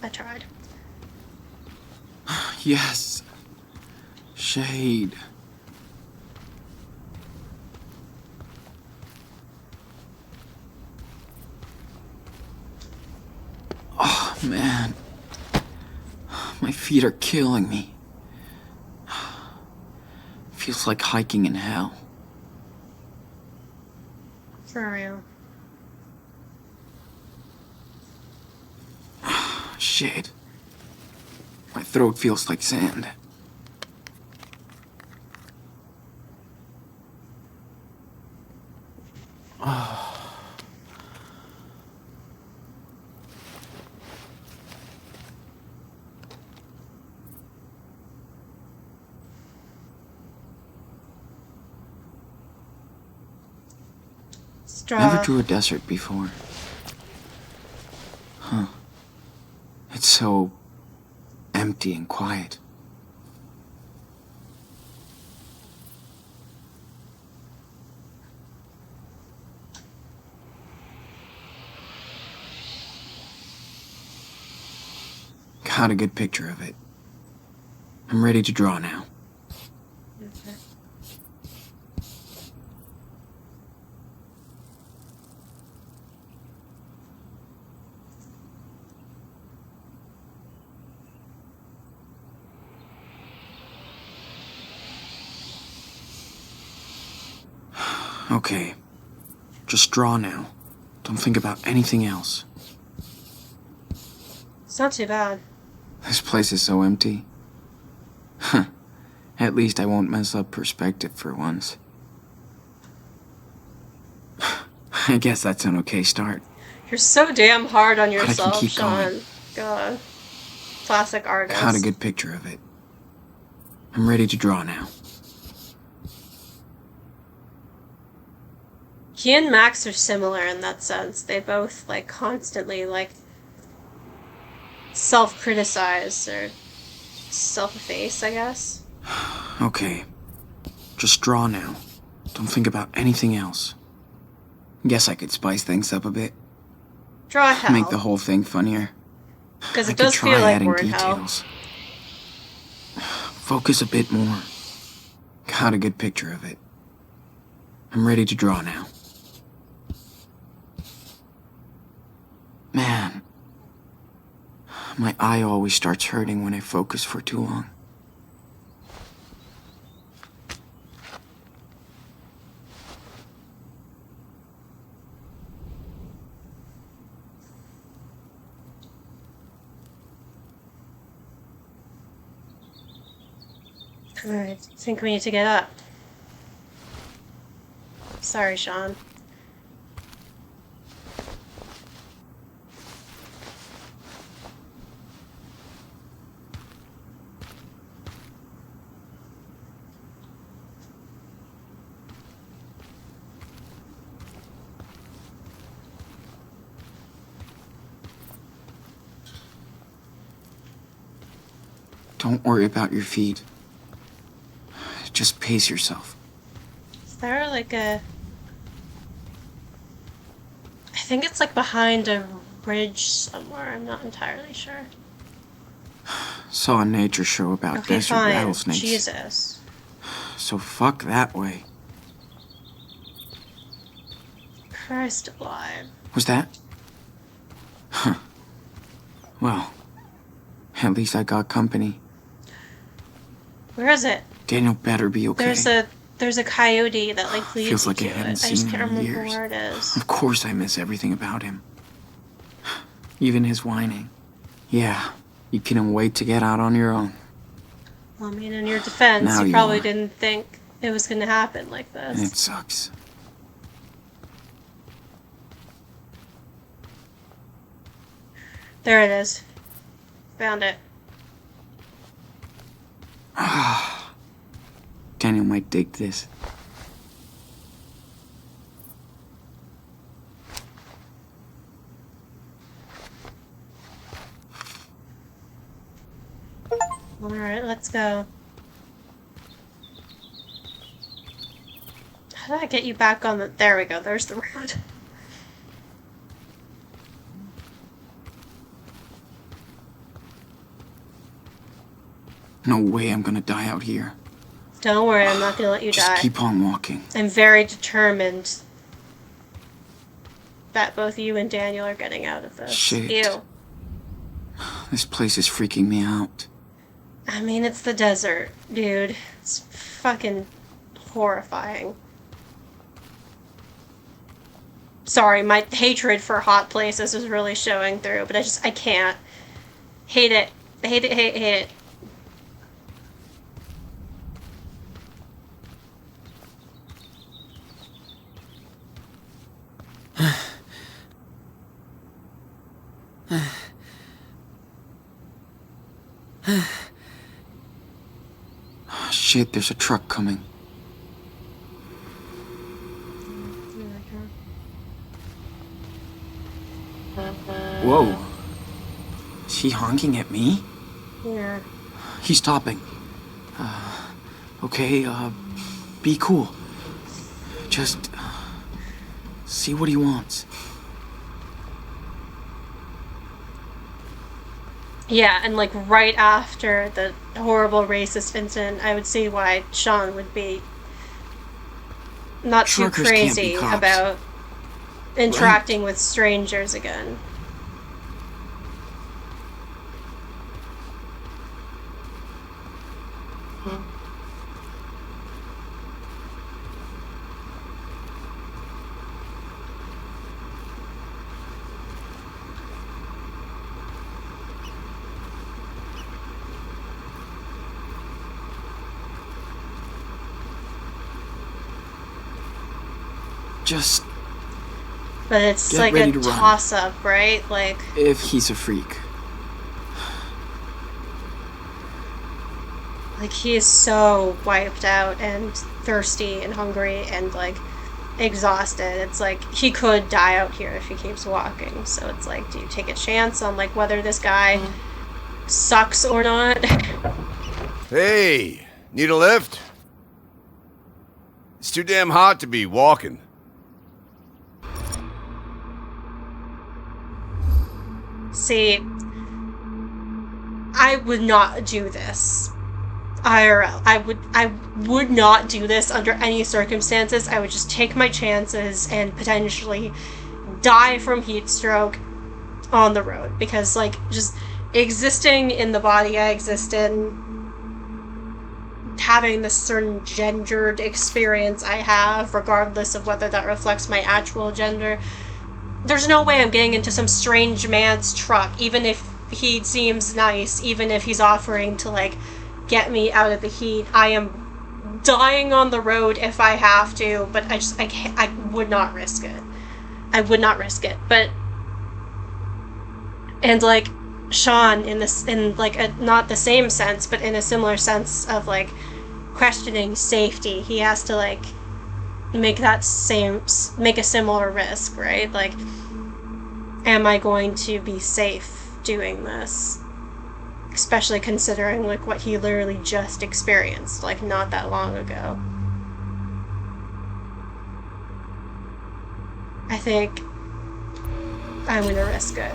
I tried. Yes. Shade. Oh, man. My feet are killing me. Feels like hiking in hell. For real. Shit. My throat feels like sand. Straw. Never drew a desert before. Huh. It's so empty and quiet. Got a good picture of it. I'm ready to draw now. Okay. Okay. Just draw now. Don't think about anything else. It's not too bad. This place is so empty. Huh. At least I won't mess up perspective for once. I guess that's an okay start. You're so damn hard on I can yourself, keep Sean. going. God. Classic artist. Got a good picture of it. I'm ready to draw now. He and Max are similar in that sense. They both, like, constantly, like, self-criticize or self-efface, I guess. Okay. Just draw now. Don't think about anything else. Guess I could spice things up a bit. Draw hell. Make the whole thing funnier. Because I it could does try feel like adding we're in hell. details. Focus a bit more. Got a good picture of it. I'm ready to draw now. Man. My eye always starts hurting when I focus for too long. Alright, I think we need to get up. Sorry, Sean. Don't worry about your feet. Just pace yourself. Is there like a... I think it's like behind a ridge somewhere. I'm not entirely sure. Saw a nature show about Okay, desert fine. rattlesnakes. Jesus. So fuck that way. Christ alive. Was that? Huh. Well, at least I got company. Where is it? Daniel better be okay. There's a coyote that like leads Feels you like to I haven't it. I just seen can't him in remember years. where it is. Of course I miss everything about him. Even his whining. Yeah, you couldn't wait to get out on your own. Well, I mean, in your defense, Now you you probably are. didn't think it was gonna happen like And this. it sucks. There it is. Found it. Daniel might dig this. Alright, let's go. How did I get you back on the... There we go, there's the road. No way I'm gonna die out here. Don't worry, I'm not gonna let you Just die. keep on walking. I'm very determined that both you and Daniel are getting out of this. Shit. Ew. This place is freaking me out. I mean, it's the desert, dude. It's fucking horrifying. Sorry, my hatred for hot places is really showing through, but I can't. Hate it. Hate it, hate it. Shit, there's a truck coming. Whoa. Is he honking at me? Yeah. He's stopping. Okay, be cool. Just see what he wants. Yeah, and like right after the horrible racist incident, I would see why Sean would be not too Truckers can't be crazy cops. about interacting with strangers again. Just But it's Get like ready a to run. toss-up, right? Like, if he's a freak. he is so wiped out and thirsty and hungry and like exhausted. It's like he could die out here if he keeps walking. So it's like, do you take a chance on like whether this guy sucks or not? Hey, need a lift? It's too damn hot to be walking. See, I would not do this. IRL. I would not do this under any circumstances. I would just take my chances and potentially die from heat stroke on the road. Because, like, just existing in the body I exist in, having this certain gendered experience I have, regardless of whether that reflects my actual gender, there's no way I'm getting into some strange man's truck, even if he seems nice, even if he's offering to, like, get me out of the heat. I am dying on the road if I have to, but I would not risk it. I would not risk it. But, and, like, Sean, in like, a, not the same sense, but in a similar sense of, like, questioning safety, he has to, like, make a similar risk, right? Like, am I going to be safe doing this? Especially considering, like, what he literally just experienced, like, not that long ago. I think I'm gonna risk it.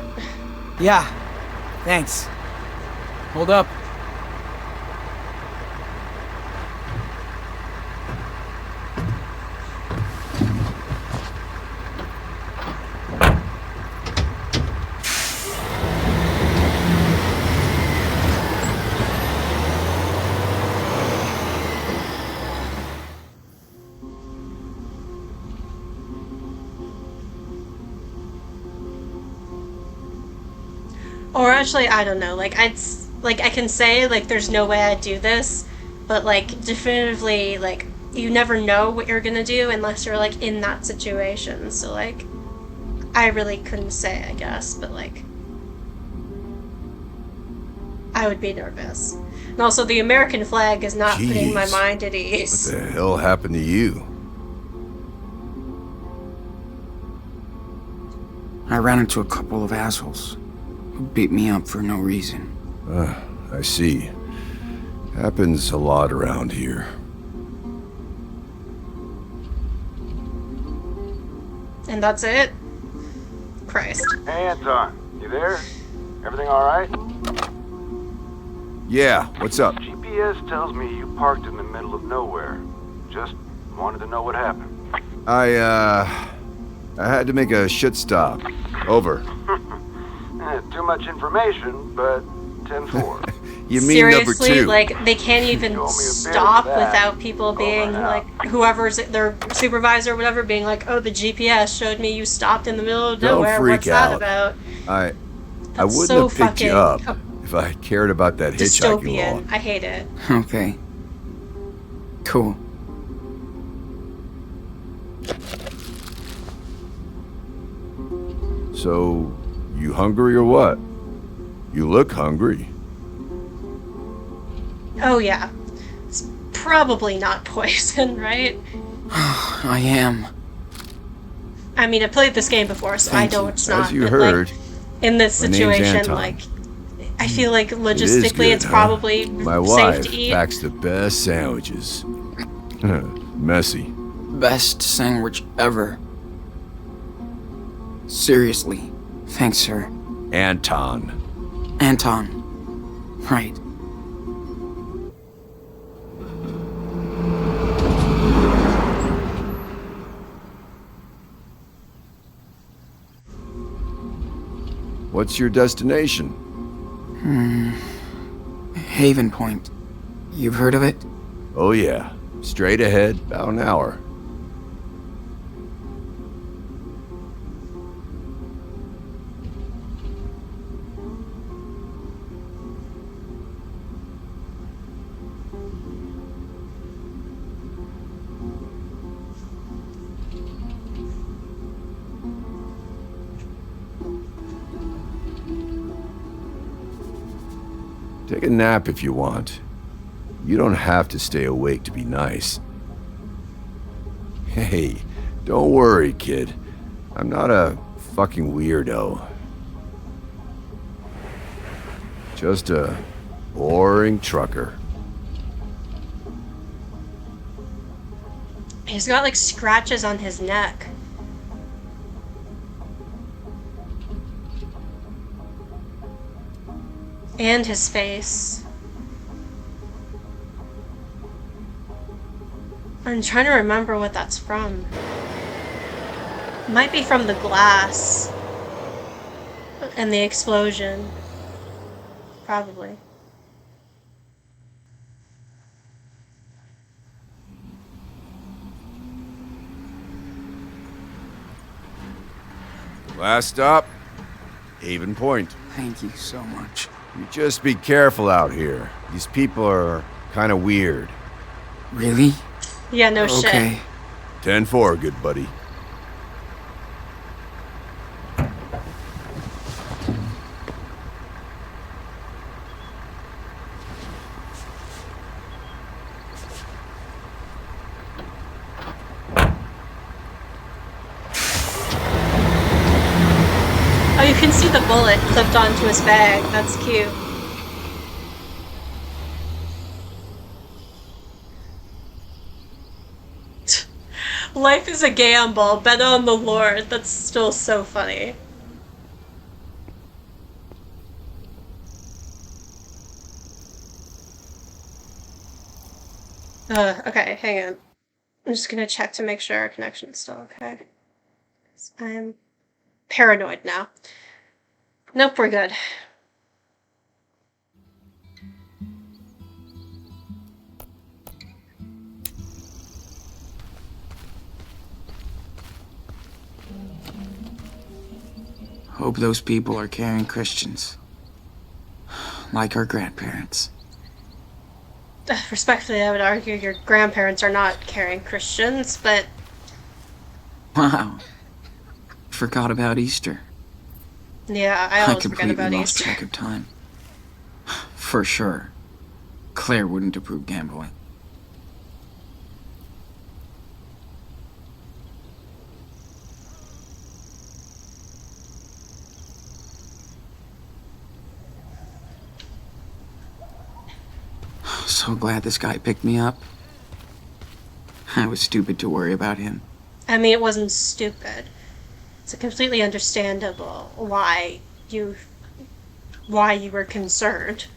Yeah, thanks. Hold up. Or actually, I don't know, like, I can say, like, there's no way I'd do this, but, like, definitively, like, you never know what you're gonna do unless you're, like, in that situation, so, like, I really couldn't say, I guess, but, like, I would be nervous. And also, the American flag is not putting my Jeez. mind at ease. What the hell happened to you? I ran into a couple of assholes who beat me up for no reason. I see. Happens a lot around here. And that's it? Christ. Hey, Anton. You there? Everything alright? Yeah, what's up? GPS tells me you parked in the middle of nowhere. Just wanted to know what happened. I had to make a shit stop. Over. Too much information, but 10-4. You mean Seriously, number 2? like, they can't even You owe me a bill stop for that. without people being, Over and out. like, whoever's their supervisor or whatever being like, oh, the GPS showed me you stopped in the middle of Don't nowhere. freak What's that out. about? I That's wouldn't so have picked you fucking up if I cared about that hitchhiking dystopian. law. I hate it. Okay. Cool. So, you hungry or what? You look hungry. Oh, yeah. It's probably not poison, right? I am. I mean, I played this game before, so Thank I know you. it's not. As you but, heard, like, in this my name's situation, Anton. like, I feel like it is logistically good, it's huh? probably My safe wife to eat. packs the best sandwiches. Messy. Best sandwich ever. Seriously. Thanks, sir. Anton. Anton. Right. What's your destination? Haven Point. You've heard of it? Oh yeah, straight ahead, about an hour. Take a nap if you want. You don't have to stay awake to be nice. Hey, don't worry, kid. I'm not a fucking weirdo. Just a boring trucker. He's got, like, scratches on his neck. And his face. I'm trying to remember what that's from. Might be from the glass. And the explosion. Probably. Last stop, Haven Point. Thank you so much. You just be careful out here. These people are kind of weird. Really? Yeah, no shit. Okay. 10-4, good buddy. Oh, you can see the bullet clipped onto his bag. That's cute. Life is a gamble. Bet on the Lord. That's still so funny. Okay, hang on. I'm just gonna check to make sure our connection's still okay. 'Cause I'm paranoid now. Nope, we're good. Hope those people are caring Christians. Like our grandparents. Respectfully, I would argue your grandparents are not caring Christians, but Wow. Forgot about Easter. yeah, I I always forget completely about lost Easter. track of time. For sure. Claire wouldn't approve gambling. so glad this guy picked me up. I was stupid to worry about him. I mean, it wasn't stupid. It's completely understandable why you were concerned.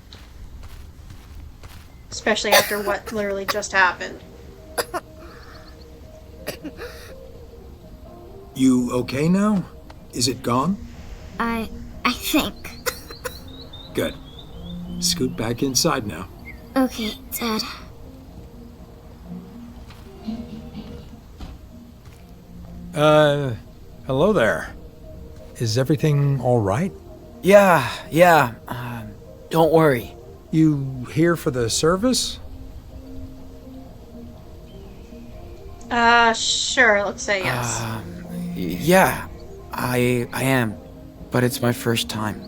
Especially after what literally just happened. You okay now? Is it gone? I think. Good. Scoot back inside now. Okay, Dad. Hello there. Is everything all right? Yeah. Don't worry. You here for the service? Sure, let's say yes. Yeah, I am. But it's my first time.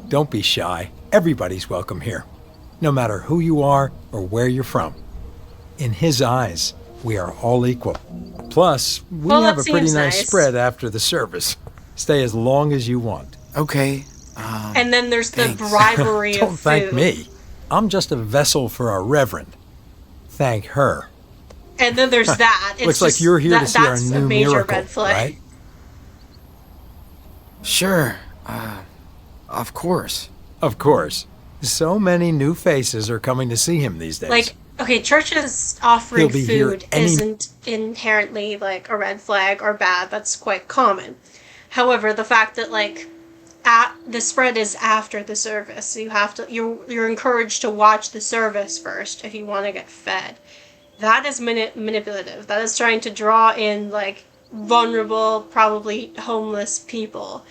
Don't be shy. Everybody's welcome here, no matter who you are or where you're from. In his eyes, we are all equal. Plus, we have a pretty nice spread after the service. Stay as long as you want. Okay. And then there's thanks. the bribery of Don't food. thank me. I'm just a vessel for our reverend. Thank her. And then there's that. It's Looks like you're here to see our that's a new major miracle, red flag. right? Sure. Of course. Of course. So many new faces are coming to see him these days. Like, okay, churches offering He'll be here food isn't inherently like a red flag or bad. That's quite common. However, the fact that like the spread is after the service, so you're encouraged to watch the service first if you want to get fed. That is manipulative. That is trying to draw in like vulnerable, probably homeless people.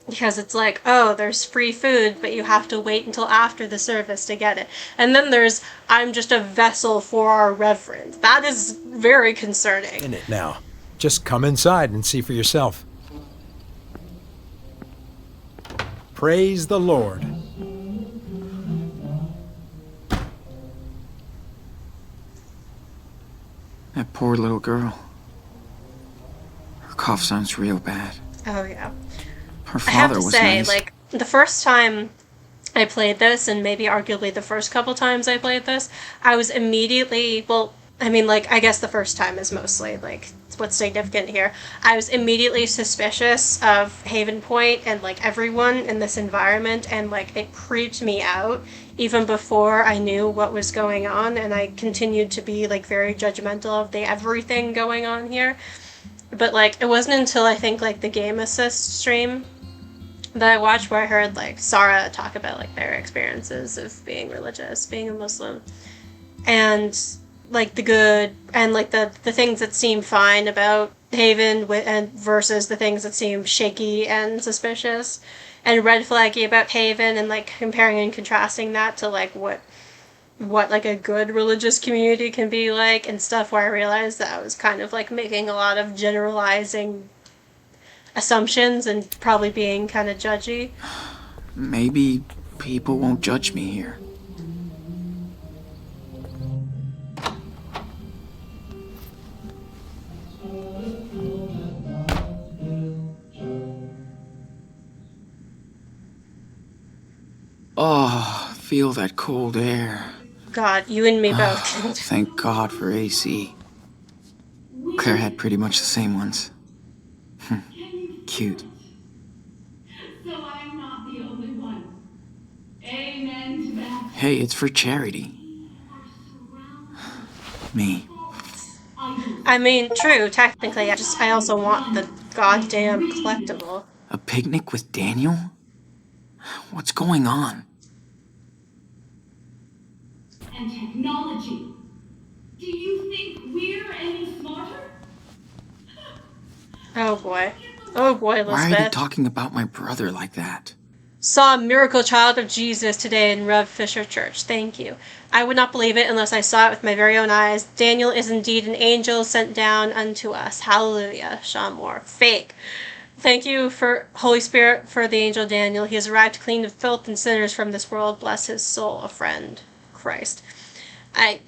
Because it's like, oh, there's free food, but you have to wait until after the service to get it. And then there's, I'm just a vessel for our reverend. That is very concerning. In it now. Just come inside and see for yourself. Praise the Lord. That poor little girl. Her cough sounds real bad. Oh, yeah. Her I have father to was say, nice. like, the first time I played this, and maybe arguably the first couple times I played this, I was immediately, well, I mean, like, I guess the first time is mostly, like, what's significant here. I was immediately suspicious of Haven Point and, like, everyone in this environment, and, like, it creeped me out even before I knew what was going on, and I continued to be, like, very judgmental of the everything going on here. But, like, it wasn't until I think, like, the Game Assist stream that I watched where I heard, like, Sarah talk about, like, their experiences of being religious, being a Muslim. And, like, the good, and, like, the things that seem fine about Haven and versus the things that seem shaky and suspicious and red flaggy about Haven, and, like, comparing and contrasting that to, like, what like a good religious community can be like and stuff, where I realized that I was kind of like making a lot of generalizing assumptions and probably being kind of judgy. Maybe people won't judge me here. Oh, feel that cold air. God, you and me both. Thank God for AC. Claire had pretty much the same ones. Cute. So I'm not the only one. Amen to that. Hey, it's for charity. Me. I mean, true, technically, I also want the goddamn collectible. A picnic with Daniel? What's going on? And technology. Do you think we're any smarter? Oh boy, Elizabeth. Why are you talking about my brother like that? Saw a miracle child of Jesus today in Rev Fisher Church. Thank you. I would not believe it unless I saw it with my very own eyes. Daniel is indeed an angel sent down unto us. Hallelujah. Sean Moore. Fake. Thank you, for Holy Spirit, for the angel Daniel. He has arrived clean of filth and sinners from this world. Bless his soul, a friend. Christ. I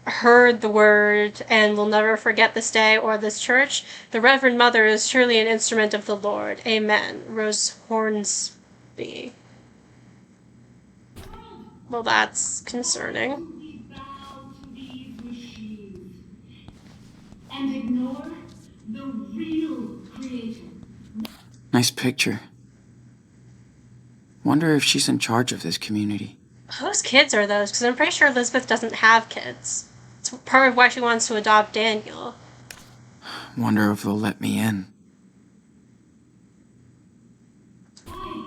heard the word and will never forget this day or this church. The Reverend Mother is surely an instrument of the Lord. Amen. Rose Hornsby. Well, that's concerning. We bow to these machines and ignore the real creator. Nice picture. Wonder if she's in charge of this community. Whose kids are those? Because I'm pretty sure Elizabeth doesn't have kids. It's part of why she wants to adopt Daniel. Wonder if they'll let me in. Why?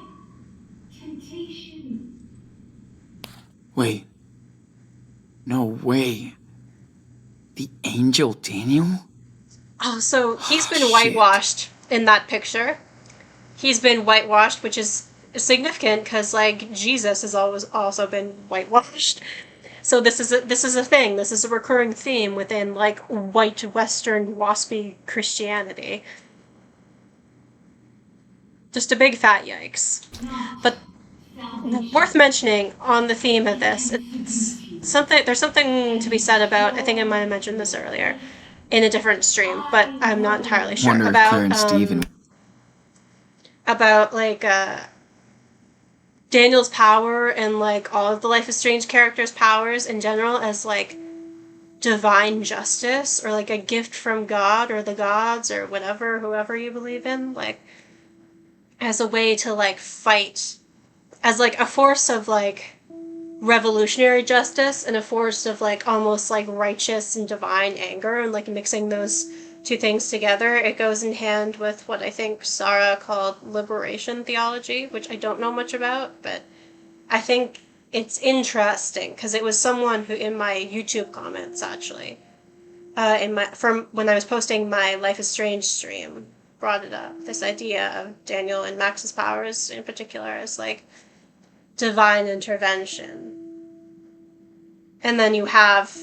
Temptation. Wait. No way. The angel Daniel? Oh, so he's been shit. whitewashed in that picture. He's been whitewashed, which is significant because, like, Jesus has always also been whitewashed. So this is a thing. This is a recurring theme within, like, white Western waspy Christianity. Just a big fat yikes. But worth mentioning on the theme of this, it's something. There's something to be said about. I think I might have mentioned this earlier in a different stream, but I'm not entirely sure. Wonder if Claire and Steven... about like Daniel's power and like all of the Life is Strange characters' powers in general as like divine justice or like a gift from God or the gods or whatever, whoever you believe in, like as a way to like fight, as like a force of like revolutionary justice and a force of like almost like righteous and divine anger, and like mixing those two things together. It goes in hand with what I think Sarah called liberation theology, which I don't know much about, but I think it's interesting because it was someone who in my YouTube comments actually, from when I was posting my Life is Strange stream, brought it up. This idea of Daniel and Max's powers in particular as like divine intervention. And then you have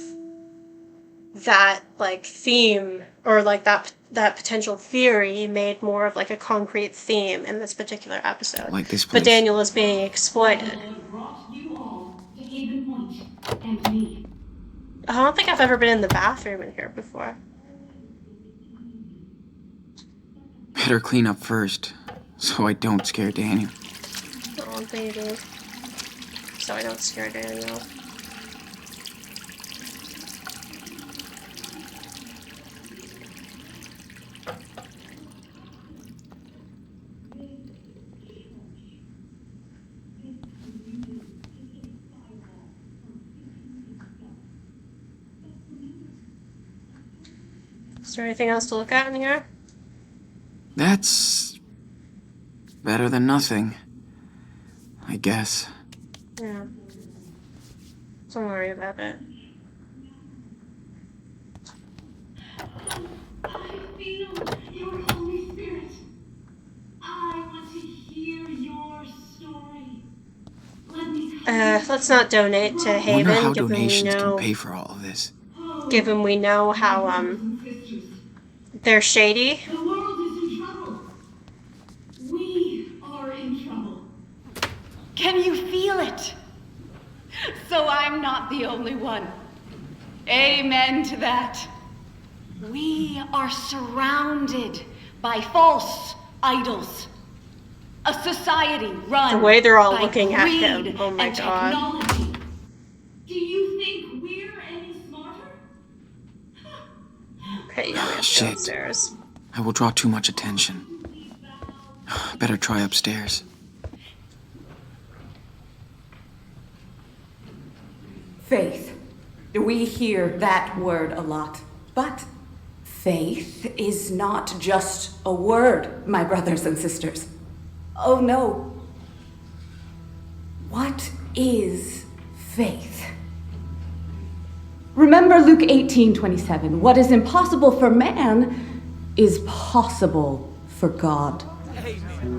that like theme or like that potential theory made more of like a concrete theme in this particular episode. Like this place. But Daniel is being exploited. I don't think I've ever been in the bathroom in here before. Better clean up first, so I don't scare Daniel. Oh, baby. So I don't scare Daniel. Is there anything else to look at in here? That's better than nothing, I guess. Yeah. Don't worry about it. I feel your Holy Spirit. I want to hear your story. Let me let's not donate to Haven. Wonder how given donations we know, can pay for all of this. Given we know how they're shady. The world is in trouble. We are in trouble. Can you feel it? So I'm not the only one. Amen to that. We are surrounded by false idols. A society run The way they're all by looking at greed him. Oh my and god. technology. Do you think we're any smarter? Okay, yeah, we have to go Shit. upstairs. I will draw too much attention. Better try upstairs. Faith. We hear that word a lot. But faith is not just a word, my brothers and sisters. Oh no. What is faith? Remember Luke 18:27. What is impossible for man is possible for God.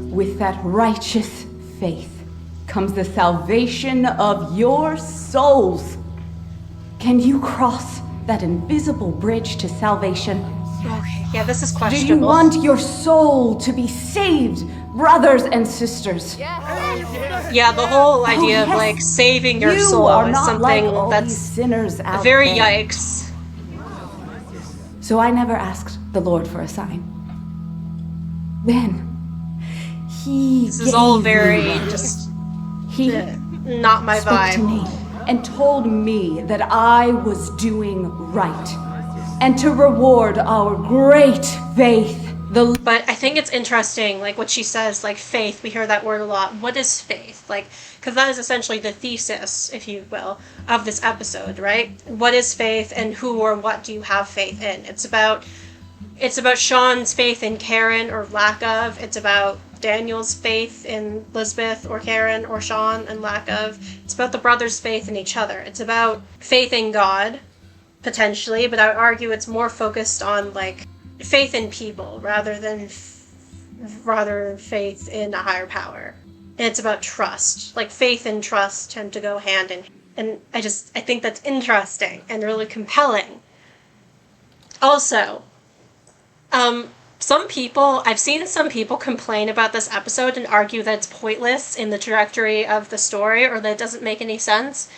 With that righteous faith comes the salvation of your souls. Can you cross that invisible bridge to salvation? Okay, yeah, this is Do questionable. you want your soul to be saved, brothers and sisters? Yeah, the whole idea of yes. like saving your You soul are is not something like all that's these sinners out very there. yikes. So I never asked the Lord for a sign. Then he This is all gave very me one. just He not my spoke vibe. to me and told me that I was doing right and to reward our great faith. But I think it's interesting, like what she says, like faith. We hear that word a lot. What is faith? Like, because that is essentially the thesis, if you will, of this episode, right? What is faith, and who or what do you have faith in? It's about Sean's faith in Karen or lack of. It's about Daniel's faith in Lisbeth or Karen or Sean and lack of. It's about the brothers' faith in each other. It's about faith in God, potentially, but I would argue it's more focused on like faith in people rather than faith in a higher power. And it's about trust. Like faith and trust tend to go hand in hand. And I think that's interesting and really compelling. Also, I've seen some people complain about this episode and argue that it's pointless in the trajectory of the story, or that it doesn't make any sense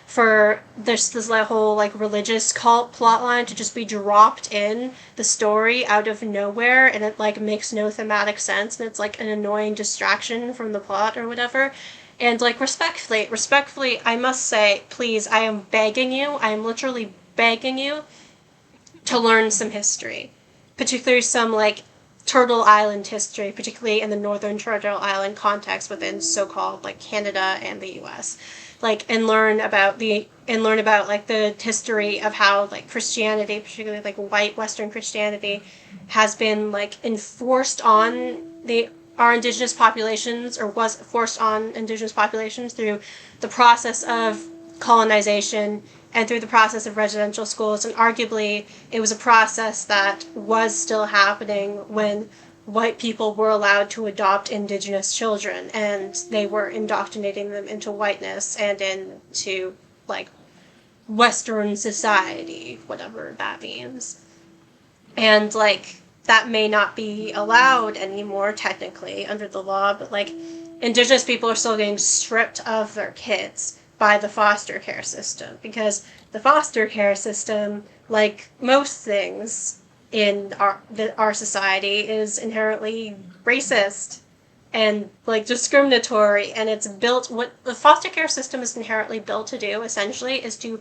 for this whole like religious cult plotline to just be dropped in the story out of nowhere, and it like makes no thematic sense, and it's like an annoying distraction from the plot or whatever. And like respectfully, I must say, please, I am begging you, I am literally begging you to learn some history, particularly some like Turtle Island history, particularly in the Northern Turtle Island context within so-called like Canada and the U.S. Like, and learn about like the history of how like Christianity, particularly like white Western Christianity, has been like enforced on our indigenous populations, or was forced on indigenous populations through the process of colonization and through the process of residential schools. And arguably it was a process that was still happening when white people were allowed to adopt indigenous children, and they were indoctrinating them into whiteness and into like Western society, whatever that means. And like that may not be allowed anymore technically under the law, but like indigenous people are still getting stripped of their kids by the foster care system, because the foster care system, like most things in our society, is inherently racist and like discriminatory, and it's built, what the foster care system is inherently built to do essentially is to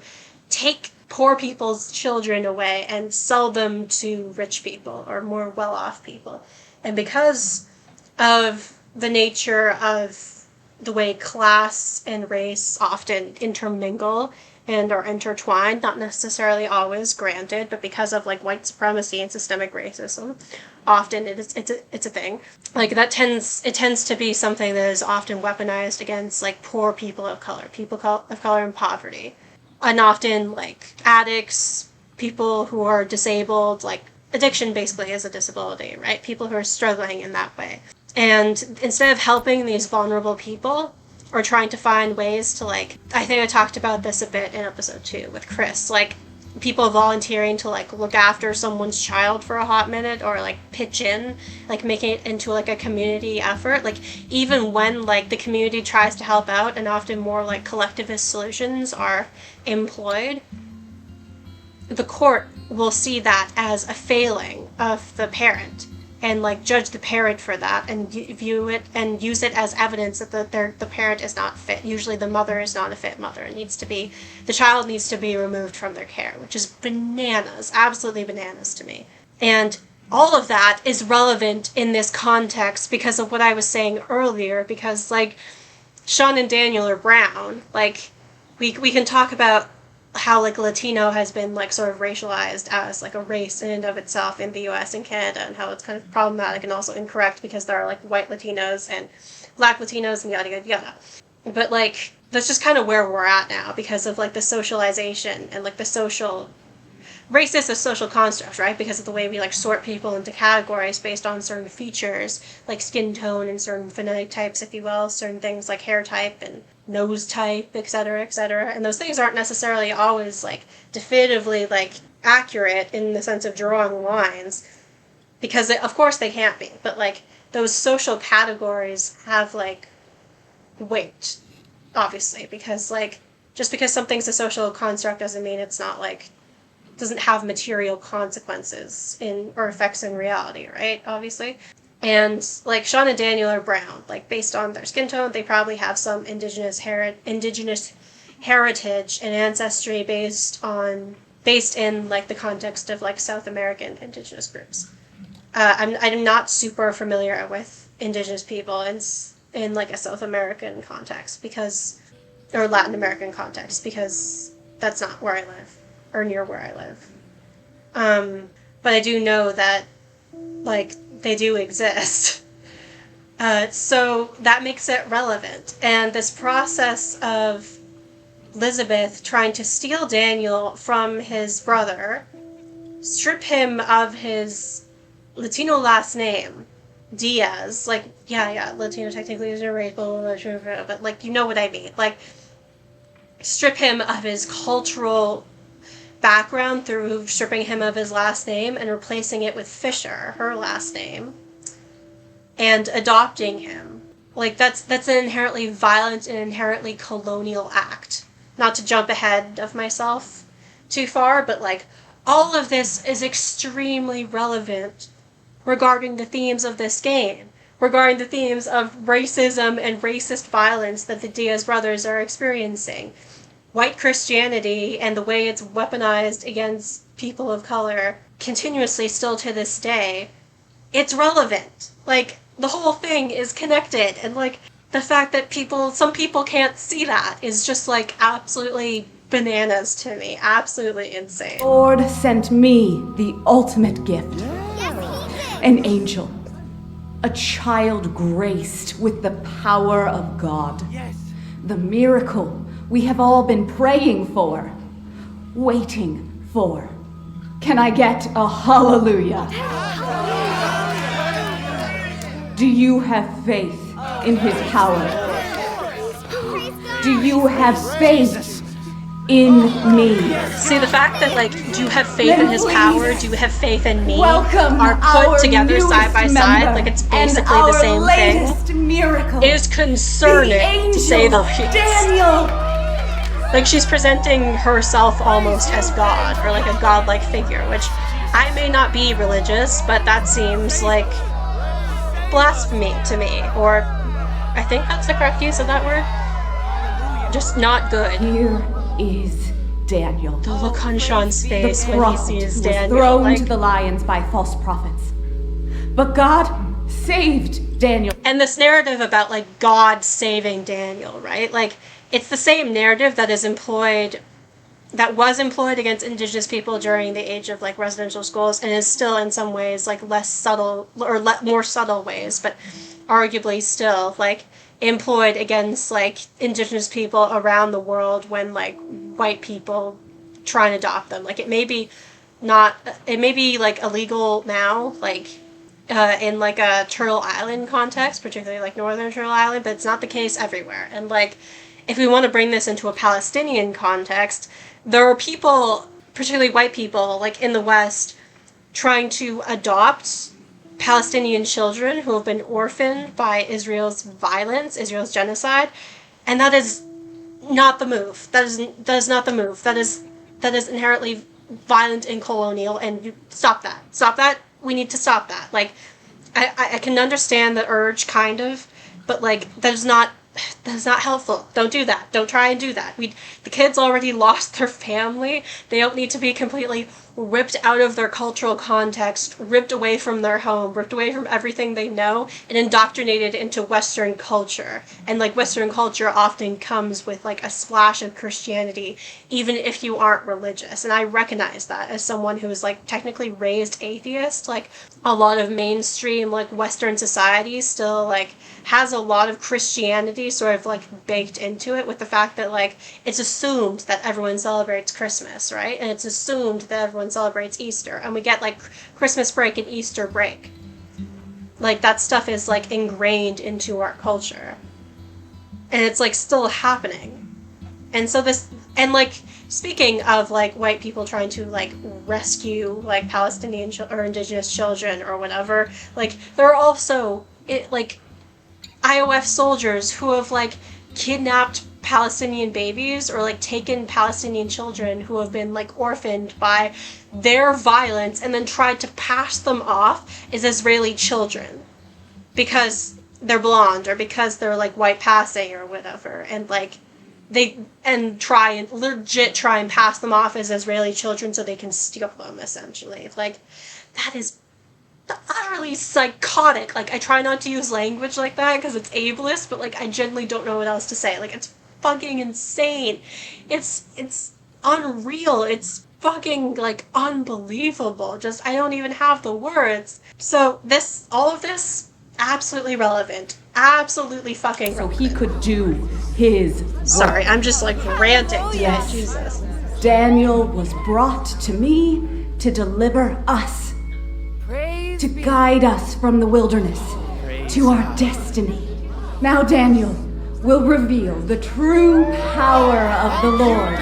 take poor people's children away and sell them to rich people or more well-off people. And because of the nature of the way class and race often intermingle and are intertwined, not necessarily always, granted, but because of like white supremacy and systemic racism, often it's a thing. Like it tends to be something that is often weaponized against like poor people of color, of color in poverty, and often like addicts, people who are disabled. Like addiction basically is a disability, right? People who are struggling in that way. And instead of helping these vulnerable people, or trying to find ways to like, I think I talked about this a bit in episode 2 with Chris, like people volunteering to like look after someone's child for a hot minute, or like pitch in, like making it into like a community effort. Like even when like the community tries to help out and often more like collectivist solutions are employed, the court will see that as a failing of the parent, and like judge the parent for that, and view it and use it as evidence that the parent is not fit. Usually the mother is not a fit mother. The child needs to be removed from their care, which is bananas, absolutely bananas to me. And all of that is relevant in this context because of what I was saying earlier, because like Sean and Daniel are brown. Like we can talk about how like Latino has been like sort of racialized as like a race in and of itself in the US and Canada, and how it's kind of problematic and also incorrect because there are like white Latinos and black Latinos and yada yada yada. But like that's just kind of where we're at now because of like the socialization and like the social racist as social constructs, right? Because of the way we like sort people into categories based on certain features like skin tone and certain phonetic types, if you will, certain things like hair type and nose type, etc., etc. And those things aren't necessarily always like definitively like accurate in the sense of drawing lines, because of course they can't be, but like those social categories have like weight, obviously, because like just because something's a social construct doesn't mean it's not like doesn't have material consequences in or effects in reality, right? Obviously. And like Sean and Daniel are brown. Like based on their skin tone, they probably have some indigenous heritage and ancestry based in like the context of like South American indigenous groups. I'm not super familiar with indigenous people in like a South American context or Latin American context, because that's not where I live or near where I live. But I do know that like they do exist. So that makes it relevant. And this process of Elizabeth trying to steal Daniel from his brother, strip him of his Latino last name, Diaz, like, yeah, Latino technically is a race, but like, you know what I mean. Like, strip him of his cultural background through stripping him of his last name and replacing it with Fisher, her last name, and adopting him. Like, that's an inherently violent and inherently colonial act. Not to jump ahead of myself too far, but like, all of this is extremely relevant regarding the themes of this game, regarding the themes of racism and racist violence that the Diaz brothers are experiencing. White Christianity and the way it's weaponized against people of color continuously still to this day, it's relevant. Like, the whole thing is connected, and like, the fact that some people can't see that is just like absolutely bananas to me. Absolutely insane. The Lord sent me the ultimate gift. An angel. A child graced with the power of God. Yes. The miracle we have all been praying for, waiting for. Can I get a hallelujah? Do you have faith in his power? Do you have faith in me? See, the fact that, like, do you have faith in his power, do you have faith in me, Welcome are put together side by side, like it's basically the same thing, miracle, is concerning, to say the least. Daniel! Like, she's presenting herself almost as God, or like a godlike figure, which I may not be religious, but that seems like blasphemy to me, or I think that's the correct use of that word. Just not good. Here is Daniel. The look on Sean's face when he sees Daniel. Was thrown to the lions by false prophets. But God saved Daniel. And this narrative about, like, God saving Daniel, right? Like, it's the same narrative that was employed against indigenous people during the age of, like, residential schools, and is still in some ways, like, less subtle, or more subtle ways, but arguably still, like, employed against, like, indigenous people around the world when, like, white people try and adopt them. Like, it may be, like, illegal now, like, in, like, a Turtle Island context, particularly, like, Northern Turtle Island, but it's not the case everywhere. And, like, if we want to bring this into a Palestinian context, there are people, particularly white people, like, in the West, trying to adopt Palestinian children who have been orphaned by Israel's violence, Israel's genocide, and that is not the move. That is not the move. That is inherently violent and colonial, and you stop that. Stop that. We need to stop that. Like, I can understand the urge, kind of, but, like, that is not helpful. Don't do that. Don't try and do that. The kids already lost their family. They don't need to be completely ripped out of their cultural context, ripped away from their home, ripped away from everything they know, and indoctrinated into Western culture. And, like, Western culture often comes with, like, a splash of Christianity, even if you aren't religious. And I recognize that as someone who is, like, technically raised atheist. Like, a lot of mainstream, like, Western society still, like, has a lot of Christianity sort of, like, baked into it, with the fact that, like, it's assumed that everyone celebrates Christmas, right? And it's assumed that everyone celebrates Easter, and we get, like, Christmas break and Easter break. Like, that stuff is, like, ingrained into our culture, and it's, like, still happening. And so like, speaking of, like, white people trying to, like, rescue, like, Palestinian or indigenous children or whatever, like, there are also like, IOF soldiers who have, like, kidnapped Palestinian babies, or, like, taken Palestinian children who have been, like, orphaned by their violence, and then tried to pass them off as Israeli children. because they're blonde or because they're like white passing or whatever, and like try and pass them off as Israeli children so they can steal them, essentially. Like, that is utterly psychotic. Like, I try not to use language like that because it's ableist, but like I genuinely don't know what else to say. Like, it's fucking insane. It's unreal. It's fucking like unbelievable. Just, I don't even have the words. So all of this, absolutely relevant. Absolutely fucking relevant. So he could do his work. Sorry, I'm just like ranting. Yes. Jesus. Daniel was brought to me to deliver us, to guide us from the wilderness to our destiny. Now Daniel will reveal the true power of the Lord.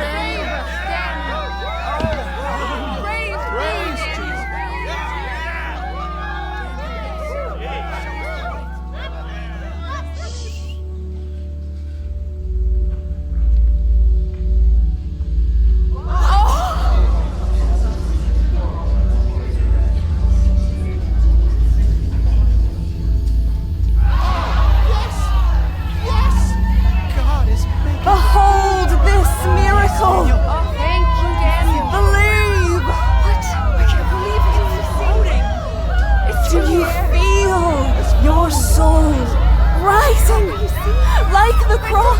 Behold this miracle! Thank you, Daniel. Believe! What? I can't believe it. It's floating. Do you feel your soul rising like the cross?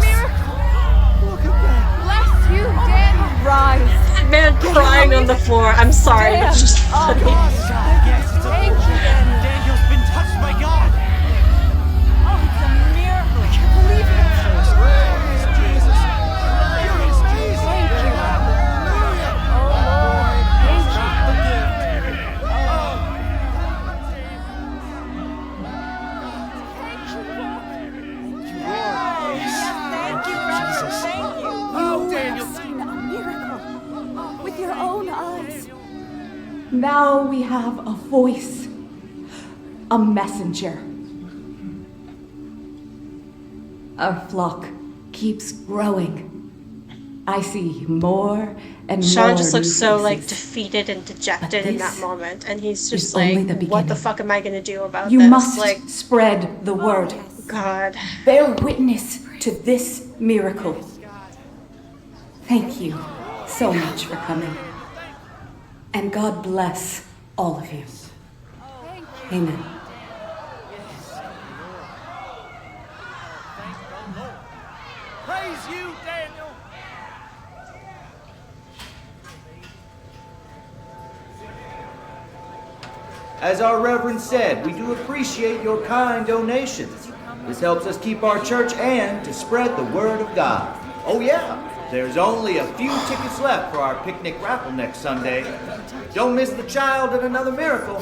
Look at that. Bless you, Daniel. Rise. Man crying on the floor. I'm sorry, it's just funny. Thank you, Daniel. Daniel's been touched by God. Oh, it's a miracle. I can't believe it. Now we have a voice, a messenger. Our flock keeps growing. I see more and more. Sean just looks new so faces. like defeated and dejected in that moment, and he's just is only like, the "What the beginning. fuck am I gonna do about You this?" must Like, spread the word. God. Bear witness to this miracle. Thank you so much for coming. And God bless all of you. Amen. Praise you, Daniel. As our Reverend said, we do appreciate your kind donations. This helps us keep our church and to spread the word of God. Oh yeah, there's only a few tickets left for our picnic raffle next Sunday. Don't miss the child and another miracle.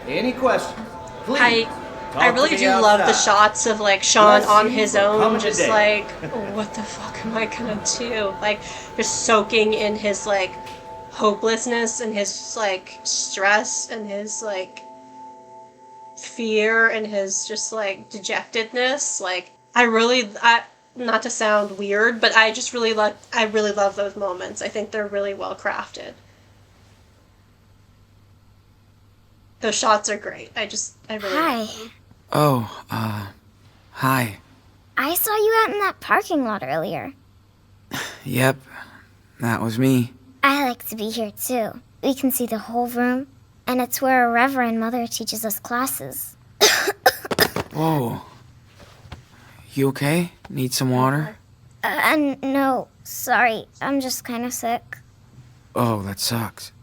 Any questions? Please. I really do love the shots of like Sean Bless on you his for own, coming just today. like, what the fuck am I gonna do? Like, just soaking in his like hopelessness and his like stress and his like fear and his just like dejectedness. Like, not to sound weird, but I really love those moments. I think they're really well crafted. Those shots are great. I really Hi. like them. Oh, hi. I saw you out in that parking lot earlier. Yep, that was me. I like to be here too. We can see the whole room, and it's where a Reverend Mother teaches us classes. Whoa. You okay? Need some water? No, sorry. I'm just kind of sick. Oh, that sucks.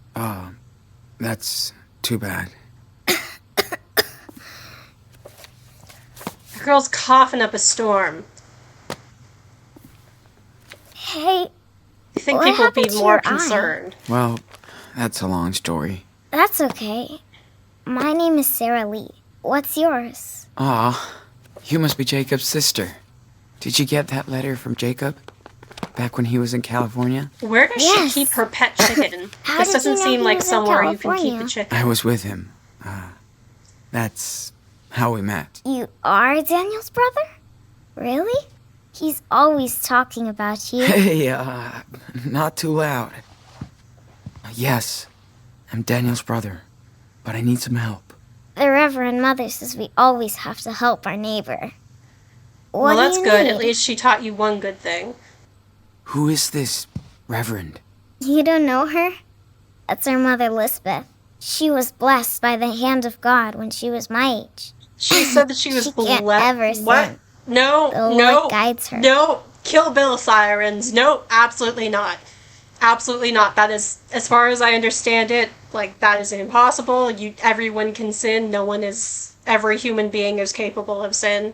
That's too bad. The girl's coughing up a storm. Hey, I think what people would be happened to more your eye? concerned. Well, that's a long story. That's okay. My name is Sarah Lee. What's yours? Aw, you must be Jacob's sister. Did you get that letter from Jacob? Back when he was in California? Where does Yes. she keep her pet chicken? How This did doesn't you know seem he like was in somewhere you can keep California? the chicken. I was with him. That's how we met. You are Daniel's brother? Really? He's always talking about you. Hey, not too loud. Yes, I'm Daniel's brother, but I need some help. The Reverend Mother says we always have to help our neighbor. Well, that's good. Need? At least she taught you one good thing. Who is this Reverend? You don't know her? That's our mother, Lisbeth. She was blessed by the hand of God when she was my age. She said that she was blessed. Can't ever sin. What? No, the no, Lord guides her. No, Kill Bill sirens. No, absolutely not. Absolutely not. That is, as far as I understand it, like, that is impossible. Everyone can sin. Every human being is capable of sin.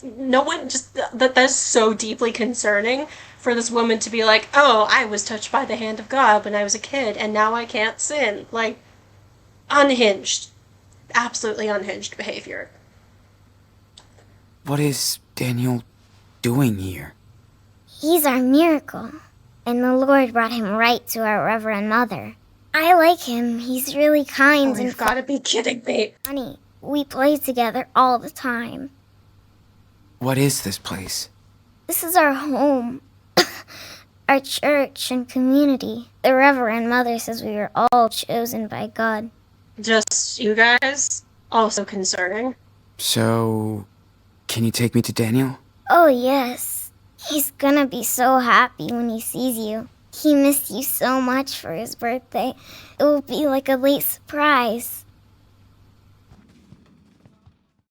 No one, that's so deeply concerning for this woman to be like, oh, I was touched by the hand of God when I was a kid, and now I can't sin. Like, unhinged. Absolutely unhinged behavior. What is Daniel doing here? He's our miracle, and the Lord brought him right to our Reverend Mother. I like him. He's really kind and you've got to be kidding me. funny. We play together all the time. What is this place? This is our home. Our church and community. The Reverend Mother says we were all chosen by God. Just you guys? Also concerning. So, can you take me to Daniel? Oh, yes. He's gonna be so happy when he sees you. He missed you so much for his birthday. It will be like a late surprise.